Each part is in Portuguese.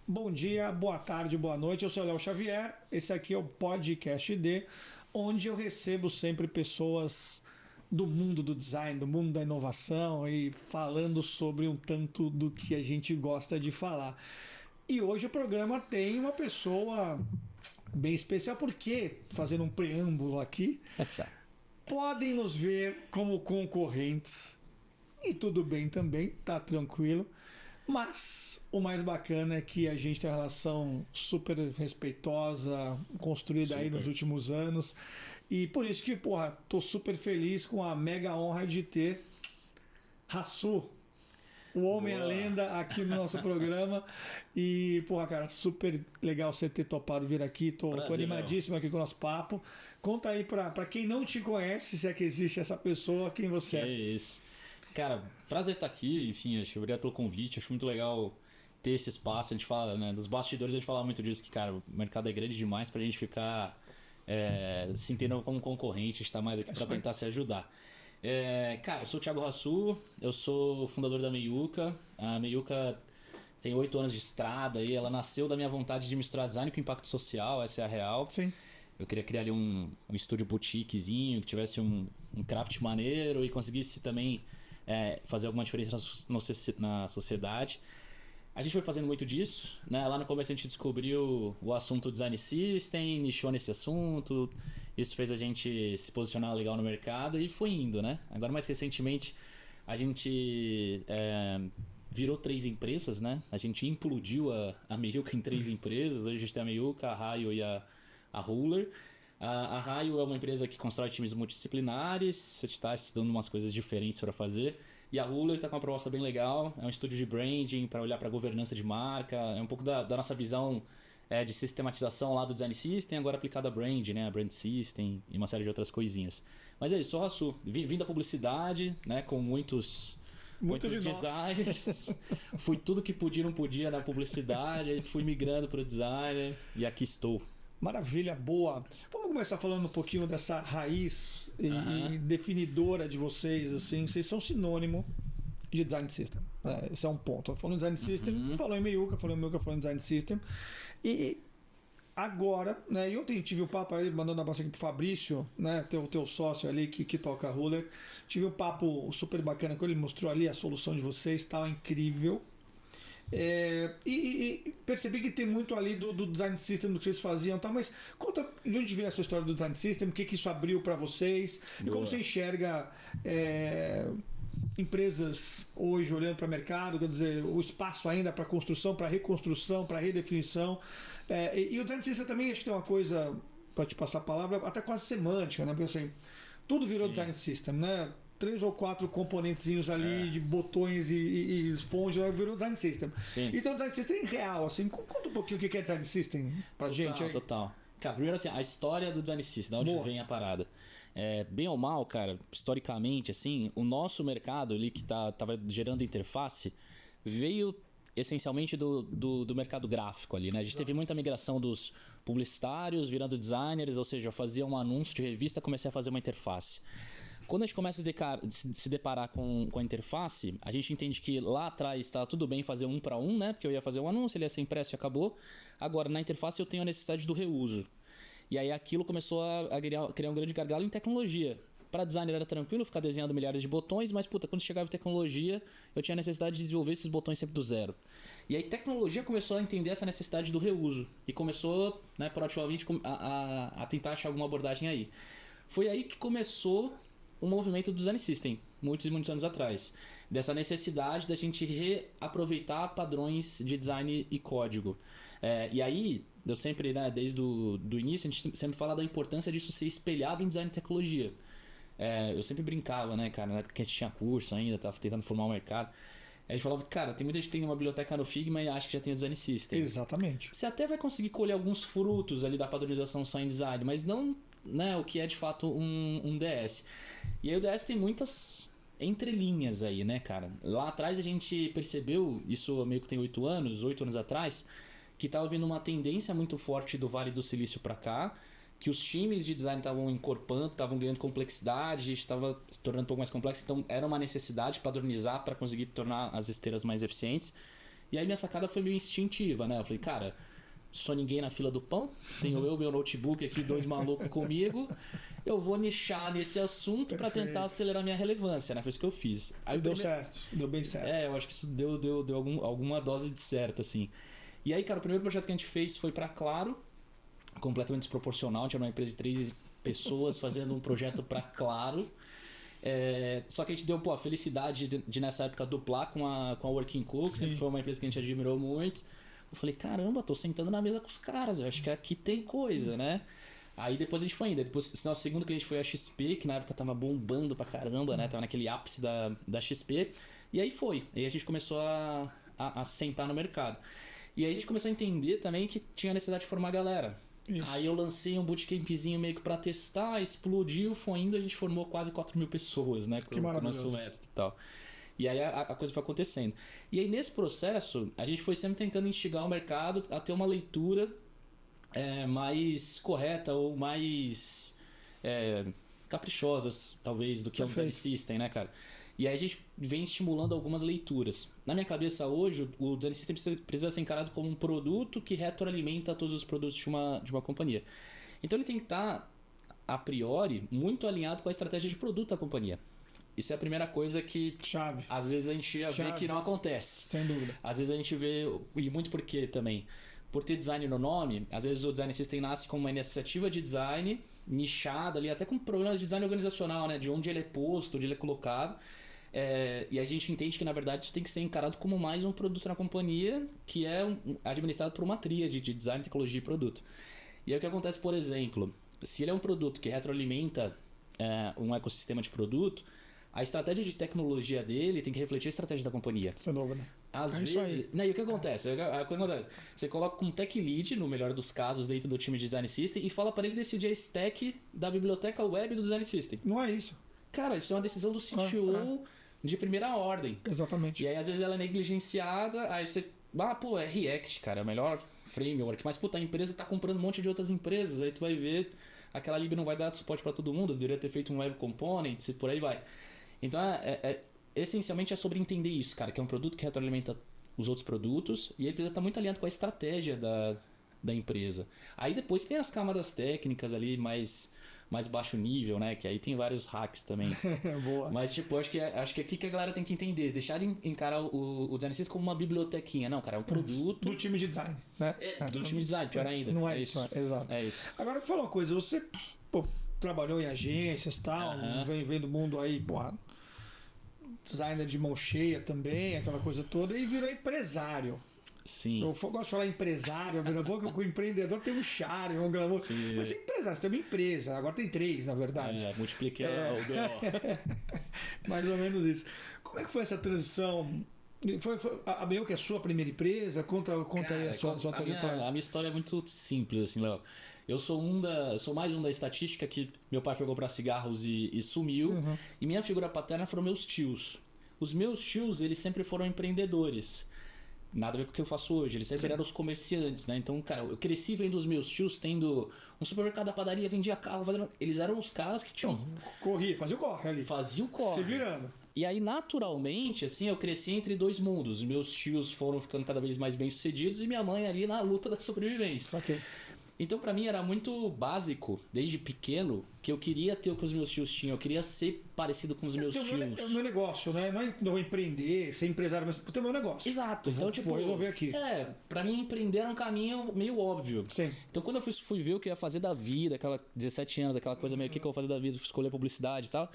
Bom dia, boa tarde, boa noite. Eu sou o Léo Xavier. Esse aqui é o Podcast D, onde eu recebo sempre pessoas do mundo do design, do mundo da inovação e falando sobre um tanto do que a gente gosta de falar. E hoje o programa tem uma pessoa bem especial, porque, fazendo um preâmbulo aqui, podem nos ver como concorrentes. E tudo bem também, tá tranquilo. Mas o mais bacana é que a gente tem uma relação super respeitosa, construída aí nos últimos anos. E por isso que, tô super feliz com a mega honra de ter Hassu, o homem, a lenda, aqui no nosso programa. E, cara, super legal você ter topado vir aqui. Tô animadíssimo aqui com o nosso papo. Conta aí pra quem não te conhece, se é que existe essa pessoa, quem você é. É isso. Cara, prazer estar aqui, enfim, obrigado pelo convite, acho muito legal ter esse espaço. A gente fala, né, dos bastidores a gente fala muito disso, que, cara, o mercado é grande demais pra gente ficar se entendendo como concorrente, estar mais aqui pra tentar se ajudar. Cara, eu sou o Thiago Hassu, eu sou fundador da Meiuca. A Meiuca tem 8 anos de estrada e ela nasceu da minha vontade de misturar design com impacto social, essa é a real. Sim. Eu queria criar ali um estúdio boutiquezinho, que tivesse um craft maneiro e conseguisse também fazer alguma diferença na sociedade. A gente foi fazendo muito disso, né? Lá no começo a gente descobriu o assunto Design System, nichou nesse assunto. Isso fez a gente se posicionar legal no mercado e foi indo, né? Agora, mais recentemente, a gente virou 3 empresas, né? A gente implodiu a Meiuca em 3 empresas. Hoje a gente tem a Meiuca, a Raio e a Ruler. A Raio é uma empresa que constrói times multidisciplinares, você está estudando umas coisas diferentes para fazer. E a Ruler está com uma proposta bem legal, é um estúdio de branding para olhar para a governança de marca, é um pouco da nossa visão de sistematização lá do Design System, agora aplicada a brand, né? A Brand System e uma série de outras coisinhas. Mas é isso, sou o Hassu, vim da publicidade, né? Com muitos designers. Fui tudo que podia e não podia na publicidade, fui migrando para o designer e aqui estou. Maravilha, boa. Vamos começar falando um pouquinho dessa raiz e definidora de vocês. Assim, vocês são sinônimo de Design System. Esse é um ponto. Falando em Design System, falou em Meiuca, falou em Design System. E agora, né? E ontem tive um papo aí, mandando um abraço aqui pro Fabrício, né? Teu sócio ali que toca a Ruler. Tive um papo super bacana com ele, mostrou ali a solução de vocês, tal, incrível. E percebi que tem muito ali do Design System, do que vocês faziam, tá? Mas conta de onde veio essa história do Design System, o que isso abriu para vocês. Boa. E como você enxerga empresas hoje olhando para o mercado, quer dizer, o espaço ainda para construção, para reconstrução, para redefinição. E o Design System também acho que tem uma coisa, para te passar a palavra, até quase semântica, né? Porque assim, tudo virou Design System, né? 3 ou 4 componentezinhos ali de botões e esponja, virou Design System. Sim. Então o Design System é real, assim, conta um pouquinho o que é Design System pra gente aí. Total. Cara, primeiro assim, a história do Design System, de onde vem a parada. Bem ou mal, cara, historicamente, assim, o nosso mercado ali que tava gerando interface veio essencialmente do mercado gráfico ali, né? A gente teve muita migração dos publicitários virando designers, ou seja, eu fazia um anúncio de revista, comecei a fazer uma interface. Quando a gente começa a se deparar com a interface, a gente entende que lá atrás estava tudo bem fazer 1 para 1, né? Porque eu ia fazer um anúncio, ele ia ser impresso e acabou. Agora, na interface eu tenho a necessidade do reuso. E aí aquilo começou a criar um grande gargalo em tecnologia. Para designer era tranquilo ficar desenhando milhares de botões, mas quando chegava em tecnologia, eu tinha a necessidade de desenvolver esses botões sempre do zero. E aí tecnologia começou a entender essa necessidade do reuso e começou, né, proativamente a tentar achar alguma abordagem aí. Foi aí que começou o movimento do Design System, muitos e muitos anos atrás. Dessa necessidade da gente reaproveitar padrões de design e código. E aí, eu sempre, né, desde o início, a gente sempre fala da importância disso ser espelhado em design e tecnologia. Eu sempre brincava, né, cara, na época que a gente tinha curso ainda, tava tentando formar o mercado. A gente falava, cara, tem muita gente que tem uma biblioteca no Figma e acha que já tem o Design System. Exatamente. Você até vai conseguir colher alguns frutos ali da padronização só em design, mas não, né, o que é de fato um DS. E aí o DS tem muitas entrelinhas aí, né, cara? Lá atrás a gente percebeu, isso meio que tem 8 anos atrás, que estava vindo uma tendência muito forte do Vale do Silício para cá, que os times de design estavam encorpando, estavam ganhando complexidade, estava se tornando um pouco mais complexo, então era uma necessidade padronizar para conseguir tornar as esteiras mais eficientes. E aí minha sacada foi meio instintiva, né? Eu falei, cara, sou ninguém na fila do pão, tenho eu, meu notebook aqui, 2 malucos comigo, eu vou nichar nesse assunto para tentar acelerar minha relevância, né? Foi isso que eu fiz. Aí deu certo, deu bem certo. Eu acho que isso deu alguma dose de certo, assim. E aí, cara, o primeiro projeto que a gente fez foi pra Claro, completamente desproporcional, tinha uma empresa de 3 pessoas fazendo um projeto pra Claro. Só que a gente deu a felicidade de nessa época duplar com a Working Cook, sempre foi uma empresa que a gente admirou muito. Eu falei, caramba, tô sentando na mesa com os caras, eu acho que aqui tem coisa, né? Aí depois a gente foi indo. Depois, nosso segundo cliente foi a XP, que na época tava bombando pra caramba, né? Tava naquele ápice da XP. E aí foi. Aí a gente começou a sentar no mercado. E aí a gente começou a entender também que tinha necessidade de formar a galera. Isso. Aí eu lancei um bootcampzinho meio que pra testar, explodiu, foi indo, a gente formou quase 4.000 pessoas, né? Com o nosso método e tal. E aí a coisa foi acontecendo. E aí nesse processo, a gente foi sempre tentando instigar o mercado a ter uma leitura mais correta ou mais caprichosas, talvez, do que é um design system, né, cara? E aí a gente vem estimulando algumas leituras. Na minha cabeça hoje, o design system precisa ser encarado como um produto que retroalimenta todos os produtos de uma companhia. Então ele tem que estar, a priori, muito alinhado com a estratégia de produto da companhia. Isso é a primeira coisa que chave. Às vezes a gente já vê que não acontece. Sem dúvida. Às vezes a gente vê, e muito por quê também? Por ter design no nome, às vezes o design system nasce como uma iniciativa de design nichada ali, até com problemas de design organizacional, né? De onde ele é posto, onde ele é colocado. E a gente entende que na verdade isso tem que ser encarado como mais um produto na companhia, que é administrado por uma tríade de design, tecnologia e produto. E aí o que acontece, por exemplo, se ele é um produto que retroalimenta um ecossistema de produto, a estratégia de tecnologia dele tem que refletir a estratégia da companhia. Sem dúvida. Às vezes... Né, e o que acontece? Você coloca um tech lead, no melhor dos casos, dentro do time de design system e fala para ele decidir a stack da biblioteca web do design system. Não é isso. Cara, isso é uma decisão do CTO de primeira ordem. Exatamente. E aí, às vezes, ela é negligenciada, aí você... é React, cara, é o melhor framework. Mas, puta, a empresa tá comprando um monte de outras empresas, aí tu vai ver, aquela lib não vai dar suporte para todo mundo, deveria ter feito um web component, e por aí vai. Então, essencialmente é sobre entender isso, cara, que é um produto que retroalimenta os outros produtos e ele precisa estar muito alinhado com a estratégia da empresa. Aí depois tem as camadas técnicas ali mais baixo nível, né? Que aí tem vários hacks também. Boa. Mas, tipo, acho que aqui que a galera tem que entender. Deixar de encarar o design system como uma bibliotequinha. Não, cara, é um produto... Do time de design, né? Do time de design, pior ainda. Não é isso, exato. É isso. Agora, fala uma coisa. Você trabalhou em agências e tal, vem do mundo aí, porra... Designer de mão cheia também, aquela coisa toda, e virou empresário. Sim. Eu gosto de falar empresário, porque o empreendedor tem um charme, um glamour. Sim. Mas é empresário, você tem uma empresa, agora tem 3, na verdade. Multipliquei o BO. Mais ou menos isso. Como é que foi essa transição? Foi a Meiuca é a sua primeira empresa? Conta aí a sua trajetória. A minha história é muito simples, assim, Léo. Eu sou mais um da estatística que meu pai foi comprar cigarros e sumiu. Uhum. E minha figura paterna foram meus tios. Os meus tios, eles sempre foram empreendedores. Nada a ver com o que eu faço hoje. Eles sempre eram os comerciantes, né? Então, cara, eu cresci vendo os meus tios tendo um supermercado da padaria, vendia carro. Eles eram os caras que tinham... Corria, fazia o corre ali. Fazia o corre. Se virando. E aí, naturalmente, assim, eu cresci entre 2 mundos. Meus tios foram ficando cada vez mais bem-sucedidos e minha mãe ali na luta da sobrevivência. Ok. Então, pra mim, era muito básico, desde pequeno, que eu queria ter o que os meus tios tinham. Eu queria ser parecido com os meus tios. É o meu negócio, né? Não empreender, ser empresário, mas ter o meu negócio. Exato. Então, vou resolver aqui. Pra mim, empreender era um caminho meio óbvio. Sim. Então, quando eu fui ver o que eu ia fazer da vida, aquela 17 anos, aquela coisa meio que eu vou fazer da vida, escolher publicidade e tal,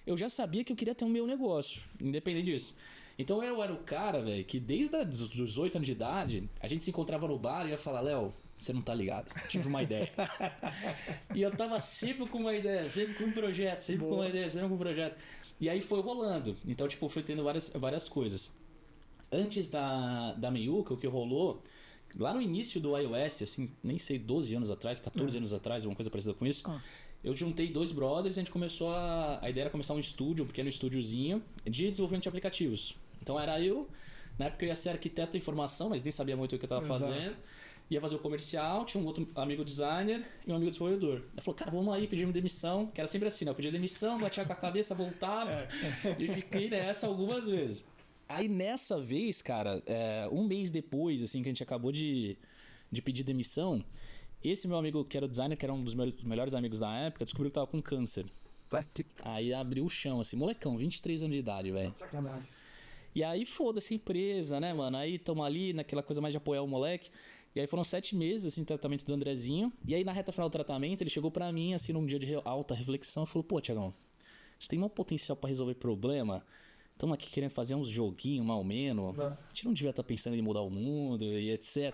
eu já sabia que eu queria ter o meu negócio, independente disso. Então, eu era o cara, velho, que desde os 18 anos de idade, a gente se encontrava no bar e ia falar, Léo, você não tá ligado, tive uma ideia. E eu tava sempre com uma ideia, sempre com um projeto, sempre com uma ideia, sempre com um projeto. E aí foi rolando. Então, tipo, foi tendo várias coisas. Antes da Meiuca, o que rolou, lá no início do iOS, assim, nem sei, 12 anos atrás, 14 anos atrás, alguma coisa parecida com isso, eu juntei 2 brothers e a gente começou a ideia era começar um pequeno estúdiozinho de desenvolvimento de aplicativos. Então era eu, na época eu ia ser arquiteto de informação, mas nem sabia muito o que eu tava fazendo. Ia fazer o comercial, tinha um outro amigo designer e um amigo desenvolvedor. Ele falou, cara, vamos aí, pedimos demissão, que era sempre assim, né? Eu pedia demissão, batia com a cabeça, voltava e fiquei nessa algumas vezes. Aí nessa vez, cara, um mês depois, assim, que a gente acabou de pedir demissão, esse meu amigo que era o designer, que era um dos meus melhores amigos da época, descobriu que tava com câncer. Aí abriu o chão, assim, molecão, 23 anos de idade, velho. Sacanagem. E aí foda-se a empresa, né, mano? Aí tamo ali naquela coisa mais de apoiar o moleque. E aí foram 7 meses, assim, de tratamento do Andrezinho. E aí na reta final do tratamento, ele chegou pra mim, assim, num dia de alta reflexão, e falou, pô, Thiagão, a gente tem um potencial pra resolver problema. Estamos aqui querendo fazer uns joguinhos, mal menos. A gente não devia estar pensando em mudar o mundo e etc.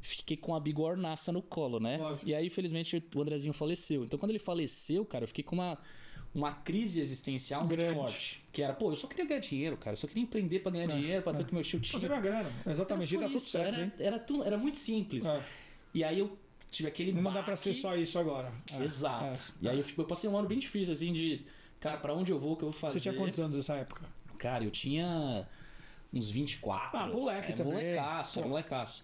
Fiquei com a bigornaça no colo, né? Lógico. E aí, infelizmente, o Andrezinho faleceu. Então, quando ele faleceu, cara, eu fiquei com uma crise existencial muito forte. Que era, pô, eu só queria ganhar dinheiro, cara. Eu só queria empreender pra ganhar dinheiro, pra ter o que meu tio tinha. Fazer uma grana. Exatamente. Tá tudo certo, hein? Era muito simples. E aí eu tive aquele Não dá pra ser só isso agora. Exato. E aí eu passei um ano bem difícil, assim, de... Cara, pra onde eu vou, o que eu vou fazer? Você tinha quantos anos nessa época? Cara, eu tinha uns 24. Moleque também. Molecaço.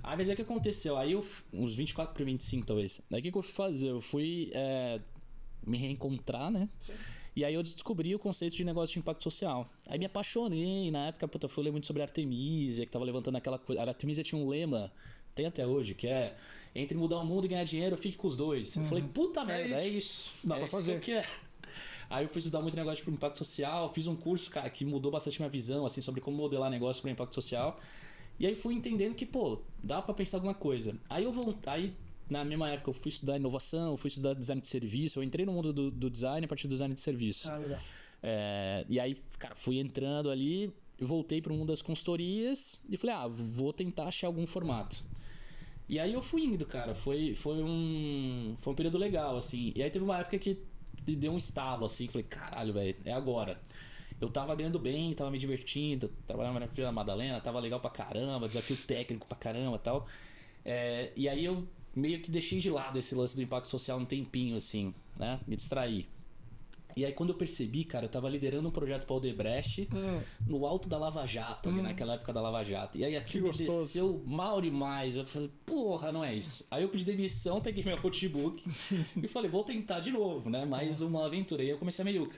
Aí, mas aí o que aconteceu? Aí uns 24 para 25, talvez. Daí o que eu fui fazer? Eu fui me reencontrar, né? Sim. E aí eu descobri o conceito de negócio de impacto social. Aí me apaixonei. Na época, puta, fui ler muito sobre a Artemisia, que tava levantando aquela coisa. A Artemisia tinha um lema, tem até hoje, que é: entre mudar o mundo e ganhar dinheiro, fique com os dois. Eu falei, puta merda, é isso. Dá pra fazer. Que é. Aí eu fui estudar muito negócio de impacto social, fiz um curso, cara, que mudou bastante minha visão, assim, sobre como modelar negócio para impacto social. E aí fui entendendo que, pô, dá para pensar alguma coisa. Aí na mesma época eu fui estudar inovação, fui estudar design de serviço, eu entrei no mundo do design a partir do design de serviço. Legal. E aí, cara, fui entrando ali, voltei para o mundo das consultorias e falei, vou tentar achar algum formato. E aí eu fui indo, cara, foi um período legal, assim. E aí teve uma época que deu um estalo, assim, falei, caralho, velho, é agora. Eu tava ganhando bem, tava me divertindo, trabalhava na Vila Madalena, tava legal pra caramba, desafio técnico pra caramba e tal. E aí eu meio que deixei de lado esse lance do impacto social um tempinho, assim, né? Me distraí. E aí quando eu percebi, cara, eu tava liderando um projeto pra Odebrecht no alto da Lava Jato, ali naquela época da Lava Jato. E aí aquilo me desceu mal demais. Eu falei, porra, não é isso. Aí eu pedi demissão, peguei meu notebook e falei, vou tentar de novo, né? Mais uma aventura. E aí eu comecei a Meiuca.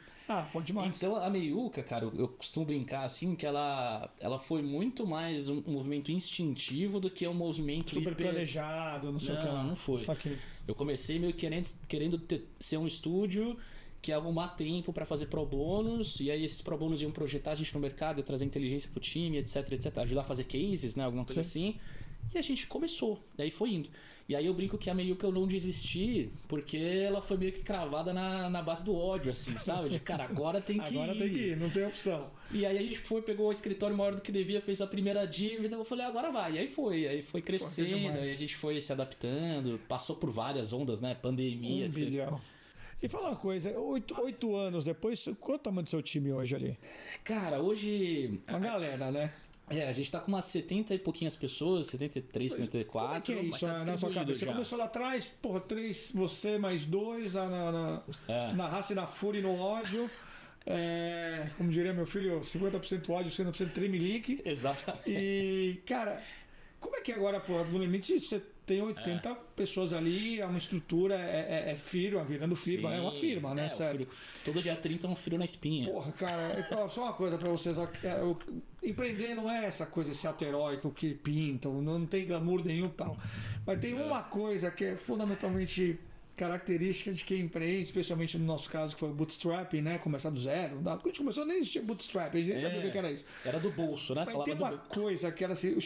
Pode demais. Então a Meiuca, cara, eu costumo brincar assim, que ela foi muito mais um movimento instintivo do que um movimento super planejado, não sei o que lá. Não foi. Eu comecei meio querendo ser um estúdio que ia arrumar tempo para fazer pro bônus, e aí esses pro bônus iam projetar a gente no mercado, ia trazer inteligência pro time, etc, ajudar a fazer cases, né, alguma coisa assim. E a gente começou, daí foi indo. E aí eu brinco que a meio que eu não desisti, porque ela foi meio que cravada na base do ódio, assim, sabe? De cara, agora tem que ir. Agora tem que ir, não tem opção. E aí a gente pegou o escritório maior do que devia, fez a primeira dívida, eu falei, agora vai. E aí foi crescendo, aí a gente foi se adaptando, passou por várias ondas, né? Pandemia, etc. Bilhão. E fala uma coisa, 8 anos depois, qual é o tamanho do seu time hoje ali? Cara, hoje... Uma galera, né? A gente tá com umas 70 e pouquinhas pessoas, 73, 74. Como é que é isso na sua cabeça? Você começou lá atrás, 3, você mais 2, na raça e na fúria e no ódio. Como diria meu filho, 50% ódio, 50% tremelique. Exatamente. E, cara, como é que agora, no limite, você tem 80 pessoas ali, é uma estrutura, firma, virando firma, é uma firma, né? Certo? Todo dia 30 é um frio na espinha. Porra, cara, só uma coisa pra vocês. Empreender não é essa coisa, esse ato heróico que pintam, não tem glamour nenhum e tal. Mas tem uma coisa que é fundamentalmente característica de quem empreende, especialmente no nosso caso, que foi o bootstrapping, né? Começar do zero. Quando a gente começou, nem existia bootstrapping, a gente nem sabia o que era isso. Era do bolso, né? Mas tem uma coisa que era assim,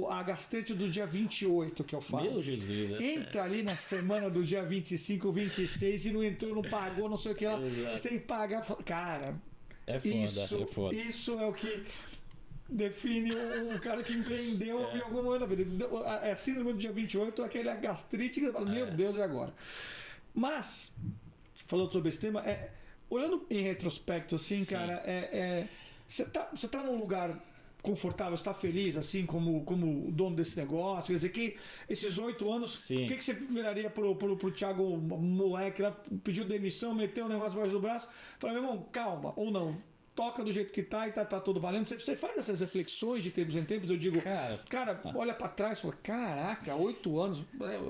a gastrite do dia 28 que eu falo. Meu Jesus. Entra ali na semana do dia 25, 26 e não entrou, não pagou, não sei o que lá. Sem pagar, cara. É foda. Isso é o que define um cara que empreendeu em algum momento da vida. É síndrome do dia 28, aquele gastrite que você fala, meu Deus, e agora? Mas, falando sobre esse tema, olhando em retrospecto, assim, cara, você tá num lugar confortável, você tá feliz, assim, como dono desse negócio? Quer dizer, que esses 8 anos, o que você viraria pro Thiago, moleque, lá, pediu demissão, meteu o negócio debaixo do braço, falou, meu irmão, calma, ou não? Toca do jeito que tá e tá tudo valendo. Você faz essas reflexões de tempos em tempos, eu digo, cara, olha pra trás e fala, caraca, 8 anos,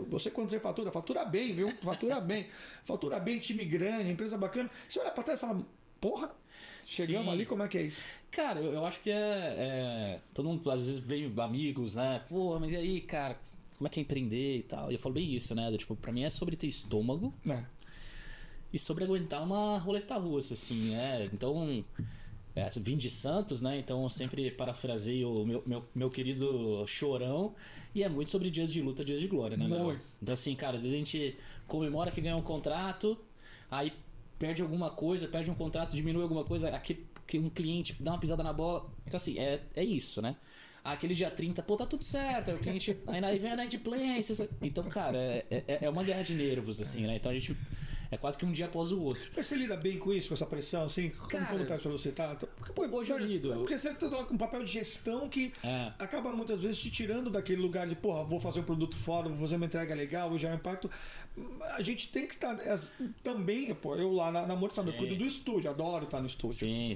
você quando você fatura bem, viu? Fatura bem, time grande, empresa bacana. Você olha pra trás e fala, Porra, chegamos Sim. ali, como é que é isso? Cara, eu acho que todo mundo às vezes vem amigos, né? Pô, mas e aí, cara, como é que é empreender e tal? E eu falo bem isso, né? Tipo, pra mim é sobre ter estômago e sobre aguentar uma roleta russa, assim, Então, vim de Santos, né? Então eu sempre parafraseio o meu querido Chorão. E é muito sobre dias de luta, dias de glória, né, Léo? Então, assim, cara, às vezes a gente comemora que ganhou um contrato, aí perde alguma coisa, perde um contrato, diminui alguma coisa, aqui que um cliente dá uma pisada na bola. Então, assim, é isso, né? Aquele dia 30, pô, tá tudo certo. Aí o cliente. Aí vem a inadimplência. Então, cara, é uma guerra de nervos, assim, né? Então a gente. É quase que um dia após o outro. Mas você lida bem com isso, com essa pressão, assim? Como tá isso pra você? Hoje eu lido. Porque você tá com um papel de gestão que acaba muitas vezes te tirando daquele lugar de, porra, vou fazer um produto foda, vou fazer uma entrega legal, vou gerar impacto. A gente tem que estar também, pô, eu lá na Morte, sabe, eu cuido do estúdio, adoro estar no estúdio. Sim.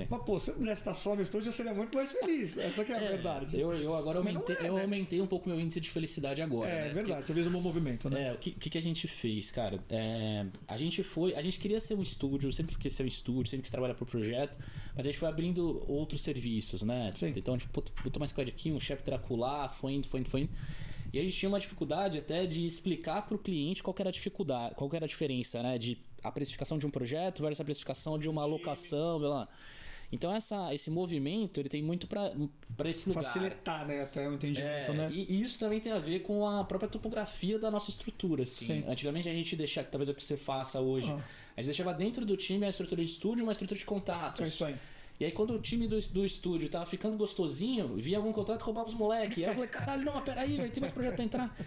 Mas, pô, se eu pudesse estar só no estúdio, eu seria muito mais feliz. Essa que é a verdade. Eu agora aumentei um pouco meu índice de felicidade agora. É verdade, você fez um bom movimento, né? O que a gente fez, cara? A gente queria ser um estúdio, sempre quis ser um estúdio, sempre quis trabalhar por projeto, mas a gente foi abrindo outros serviços, né? Sim. Então, tipo, botou mais coisa aqui, um chefe Dracular, foi indo. E a gente tinha uma dificuldade até de explicar para o cliente qual que era a dificuldade, qual que era a diferença, né? De a precificação de um projeto versus a precificação de uma alocação, blá, blá. Então esse movimento ele tem muito para esse lugar. Facilitar, né, até o entendimento, né? E isso também tem a ver com a própria topografia da nossa estrutura, assim. Sim. Antigamente a gente deixava, talvez é o que você faça hoje, a gente deixava dentro do time a estrutura de estúdio e uma estrutura de contatos. É isso aí. E aí quando o time do estúdio tava ficando gostosinho, via algum contrato, roubava os moleques. E aí eu falei, caralho, não, mas peraí, tem mais projeto pra entrar.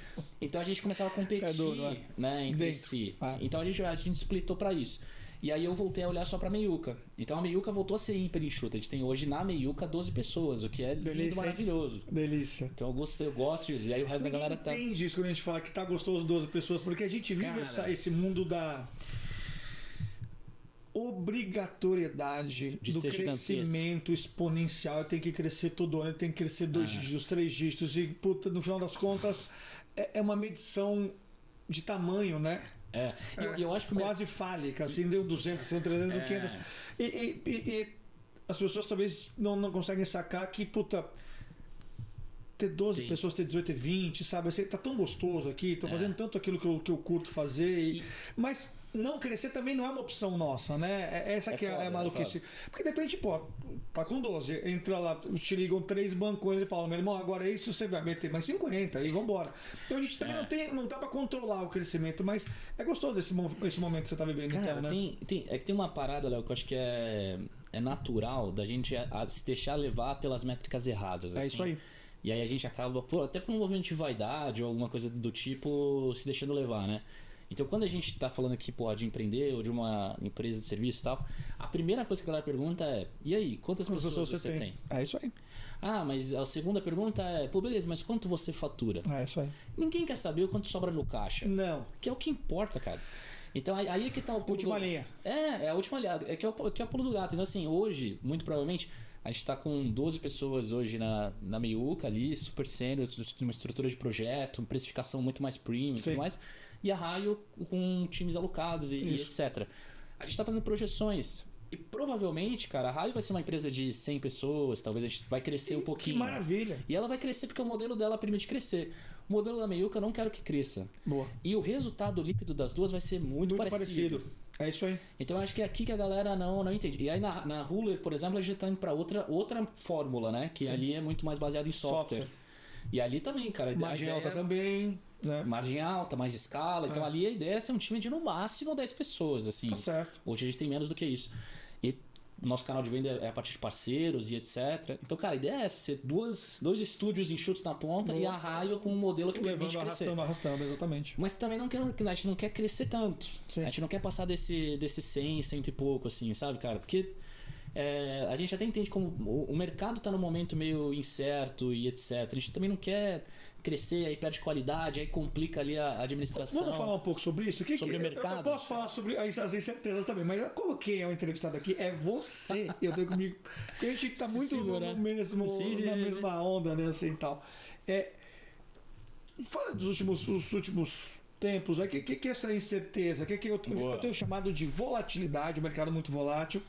Então a gente começava a competir, né, entre si. Então a gente splitou pra isso. E aí eu voltei a olhar só pra Meiuca. Então a Meiuca voltou a ser hiper enxuta. A gente tem hoje na Meiuca 12 pessoas, o que é lindo, maravilhoso. Delícia. Então eu gosto disso. E aí o resto da galera tá... entende isso quando a gente fala que tá gostoso 12 pessoas, porque a gente vive esse mundo da obrigatoriedade do crescimento exponencial. Tem que crescer todo ano, tem que crescer 2 dígitos, 3 dígitos. E, puta, no final das contas, é uma medição de tamanho, né? Eu acho que quase fálica, assim, deu 200, 300, 500. E as pessoas talvez não conseguem sacar que, puta, ter 12 pessoas, ter 18 e 20, sabe? Assim, tá tão gostoso aqui, tô fazendo tanto aquilo que eu curto fazer. Mas não crescer também não é uma opção nossa, né? Essa que é a maluquice. Porque de repente, pô, tá com 12, entra lá, te ligam 3 bancões e falam, meu irmão, agora é isso, você vai meter mais 50 e vambora. Então a gente também não dá pra controlar o crescimento, mas é gostoso esse momento que você tá vivendo. Cara, então, né? É que tem uma parada, Léo, que eu acho que é natural da gente se deixar levar pelas métricas erradas. É assim. isso aí. E aí a gente acaba, até por um movimento de vaidade ou alguma coisa do tipo, se deixando levar, né? Então, quando a gente tá falando aqui, de empreender ou de uma empresa de serviço e tal, a primeira coisa que a galera pergunta é: e aí, quantas pessoas você tem? É isso aí. Mas a segunda pergunta é: pô, beleza, mas quanto você fatura? É isso aí. Ninguém quer saber o quanto sobra no caixa. Não. Que é o que importa, cara. Então, aí é que tá o pulo última linha. É a última linha. É que é o pulo do gato. Então, assim, hoje, muito provavelmente, a gente tá com 12 pessoas hoje na Meiuca ali, super sênior, uma estrutura de projeto, precificação muito mais premium e tudo mais. E a Raio com times alocados e etc. A gente tá fazendo projeções. E provavelmente, cara, a Raio vai ser uma empresa de 100 pessoas, talvez a gente vai crescer um pouquinho. Que maravilha. E ela vai crescer porque o modelo dela permite crescer. O modelo da Meiuca eu não quero que cresça. Boa. E o resultado líquido das duas vai ser muito parecido. É isso aí. Então eu acho que é aqui que a galera não entende. E aí na Ruler, por exemplo, a gente tá indo pra outra fórmula, né? Que ali é muito mais baseado em software. E ali também, cara. Margem alta também. Né? Margem alta, mais escala. Então ali a ideia é ser um time de no máximo 10 pessoas. Assim. Tá certo. Hoje a gente tem menos do que isso. E o nosso canal de venda é a partir de parceiros e etc. Então, cara, a ideia é essa: ser dois estúdios enxutos na ponta e a Raio com um modelo que permite crescer. Arrastando, exatamente. Mas também a gente não quer crescer tanto. Sim. A gente não quer passar desse 100, 100 e pouco, assim, sabe, cara? Porque a gente até entende como o mercado tá num momento meio incerto e etc. A gente também não quer crescer, aí perde qualidade, aí complica ali a administração. Vamos falar um pouco sobre isso? Sobre o mercado? Eu posso falar sobre as incertezas também, mas eu coloquei o entrevistado aqui, é você. Eu tenho comigo. Porque a gente tá muito na mesma onda, né, assim e tal. Fala dos últimos tempos, o que é essa incerteza? Eu tenho chamado de volatilidade, o mercado muito volátil.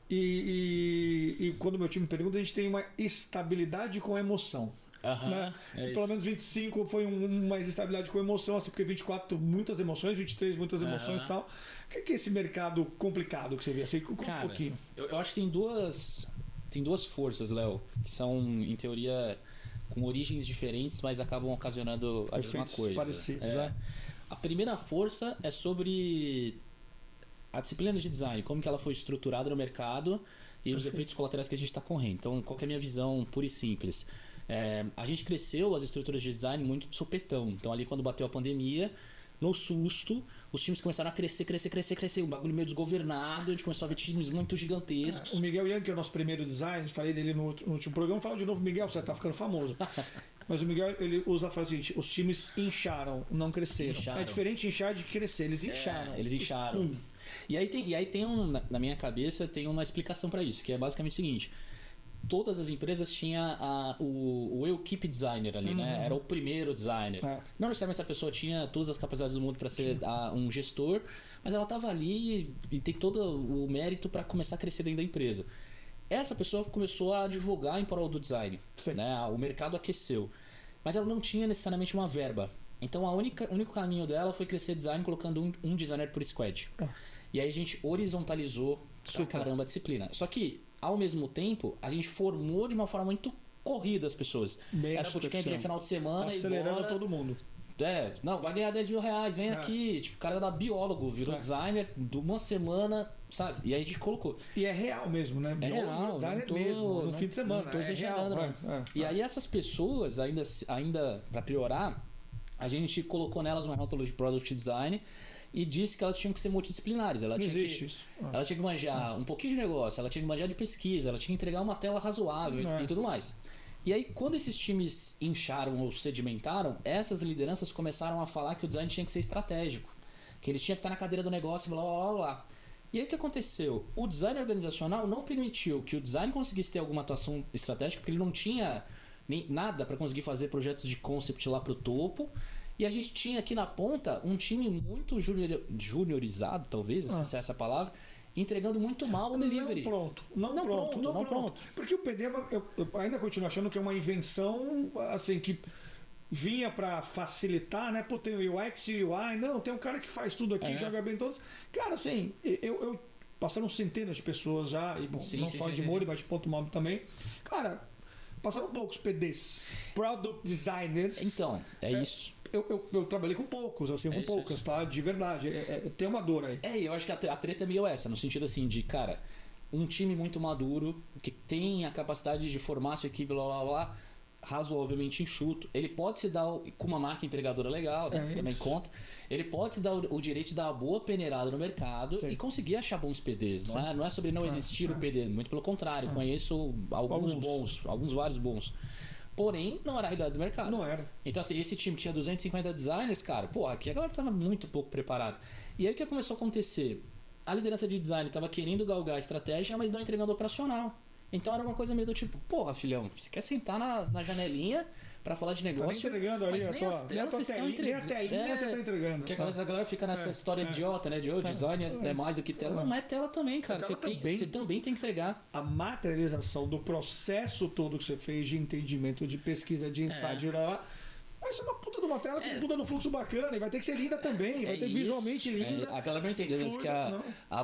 E quando o meu time pergunta, a gente tem uma estabilidade com emoção. Né? Pelo menos 25 foi uma estabilidade com emoção, assim, porque 24 muitas emoções, 23 muitas emoções e tal. O que é esse mercado complicado que você vê? Assim, cara, um pouquinho. Eu acho que tem duas forças, Léo, que são, em teoria, com origens diferentes, mas acabam ocasionando a mesma coisa. Parecidos, né? A primeira força é sobre a disciplina de design, como que ela foi estruturada no mercado e os efeitos colaterais que a gente está correndo. Então, qual que é a minha visão pura e simples? A gente cresceu as estruturas de design muito de sopetão. Então, ali quando bateu a pandemia, no susto, os times começaram a crescer. Um bagulho meio desgovernado. A gente começou a ver times muito gigantescos. O Miguel Ian, que é o nosso primeiro design, falei dele no último programa, fala de novo, Miguel, você tá ficando famoso. Mas o Miguel, ele usa a frase seguinte: os times incharam, não cresceram. É diferente inchar de crescer, eles incharam. Eles incharam. E aí tem na minha cabeça, tem uma explicação para isso, que é basicamente o seguinte: todas as empresas tinham o Eu Keep Designer ali, né? Era o primeiro designer. Não necessariamente essa pessoa tinha todas as capacidades do mundo para ser um gestor, mas ela estava ali e tem todo o mérito para começar a crescer dentro da empresa. Essa pessoa começou a advogar em prol do design, né? O mercado aqueceu, mas ela não tinha necessariamente uma verba. Então o único caminho dela foi crescer design colocando um designer por squad. E aí a gente horizontalizou pra caramba a disciplina. Só que, ao mesmo tempo, a gente formou de uma forma muito corrida as pessoas. Era bootcamp no final de semana acelerando e todo mundo. Não, vai ganhar 10 mil reais, vem aqui. Tipo, o cara era biólogo, virou designer de uma semana, sabe? E aí a gente colocou. E é real mesmo, né? É real, designer mesmo, no fim de semana. Não tô exagerando, não. E aí essas pessoas, ainda para piorar, a gente colocou nelas uma rótulo de Product Design e disse que elas tinham que ser multidisciplinares. Ela tinha que manjar um pouquinho de negócio, ela tinha que manjar de pesquisa, ela tinha que entregar uma tela razoável e tudo mais. E aí, quando esses times incharam ou sedimentaram, essas lideranças começaram a falar que o design tinha que ser estratégico, que ele tinha que estar na cadeira do negócio, blá blá blá blá. E aí o que aconteceu? O design organizacional não permitiu que o design conseguisse ter alguma atuação estratégica, porque ele não tinha nem nada para conseguir fazer projetos de concept lá pro topo. E a gente tinha aqui na ponta um time muito juniorizado, talvez, não sei se é essa a palavra, entregando muito mal o delivery. Não pronto. Porque o PD, eu ainda continuo achando que é uma invenção assim que vinha para facilitar, né? Pô, tem o UX e o UI, não, tem um cara que faz tudo aqui, joga bem todos. Cara, assim, eu passaram centenas de pessoas já, e bom, não só de molho, mas de ponto mob também. Cara, passaram poucos PDs, Product Designers. Então, isso. Eu trabalhei com poucos, assim, com poucas, tá? De verdade. Tem uma dor aí. Eu acho que a treta é meio essa, no sentido assim de, cara, um time muito maduro, que tem a capacidade de formar sua equipe, blá blá blá, razoavelmente enxuto. Ele pode se dar com uma marca empregadora legal, né? Que também conta. Ele pode se dar o direito de dar uma boa peneirada no mercado e conseguir achar bons PDs. Não é sobre não existir o PD, muito pelo contrário. Conheço alguns vários bons. Porém, não era a realidade do mercado. Não era. Então, assim, esse time tinha 250 designers, cara. Aqui a galera estava muito pouco preparada. E aí o que começou a acontecer? A liderança de design estava querendo galgar a estratégia, mas não entregando operacional. Então era uma coisa meio do tipo, filhão, você quer sentar na janelinha pra falar de negócio, tá entregando ali, mas nem as telas vocês estão entregando. Nem a telinha você tá entregando. Porque a galera fica nessa história idiota, né? De design é mais do que tela. Não é tela também, cara. Você também tem que entregar. A materialização do processo todo que você fez de entendimento, de pesquisa, de insight, vai ser uma puta de uma tela com tudo no fluxo bacana e vai ter que ser linda também, vai ter visualmente linda. A galera não entende que a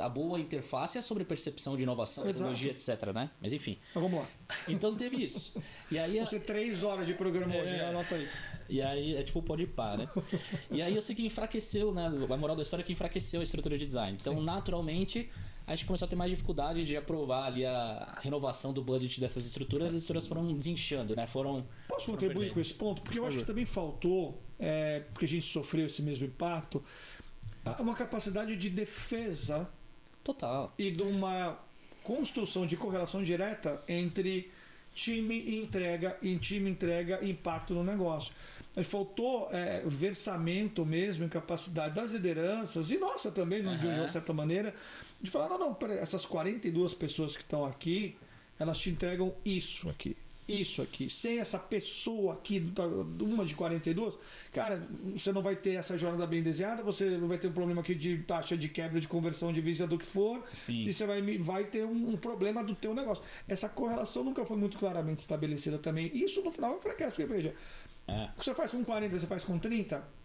boa interface é sobre percepção de inovação, tecnologia, etc, né? Mas enfim. Mas vamos lá. Então teve isso. E aí você 3 horas de programa hoje, anota aí. E aí é tipo pode pá, né? E aí eu sei que enfraqueceu, né? A moral da história é que enfraqueceu a estrutura de design. Então, naturalmente, a gente começou a ter mais dificuldade de aprovar ali a renovação do budget dessas estruturas. As estruturas foram desinchando, né? Posso contribuir com esse ponto? Porque eu acho que também faltou, porque a gente sofreu esse mesmo impacto, uma capacidade de defesa total e de uma construção de correlação direta entre time e entrega e impacto no negócio. Mas faltou versamento mesmo em capacidade das lideranças e nossa também, de uma certa maneira, de falar, não, peraí, essas 42 pessoas que estão aqui, elas te entregam isso aqui. isso aqui, sem essa pessoa aqui, uma de 42, cara, você não vai ter essa jornada bem desenhada, você vai ter um problema aqui de taxa de quebra de conversão de visa do que for, Sim. e você vai ter um problema do teu negócio. Essa correlação nunca foi muito claramente estabelecida também. Isso no final enfraquece, porque veja, o que você faz com 40, você faz com 30?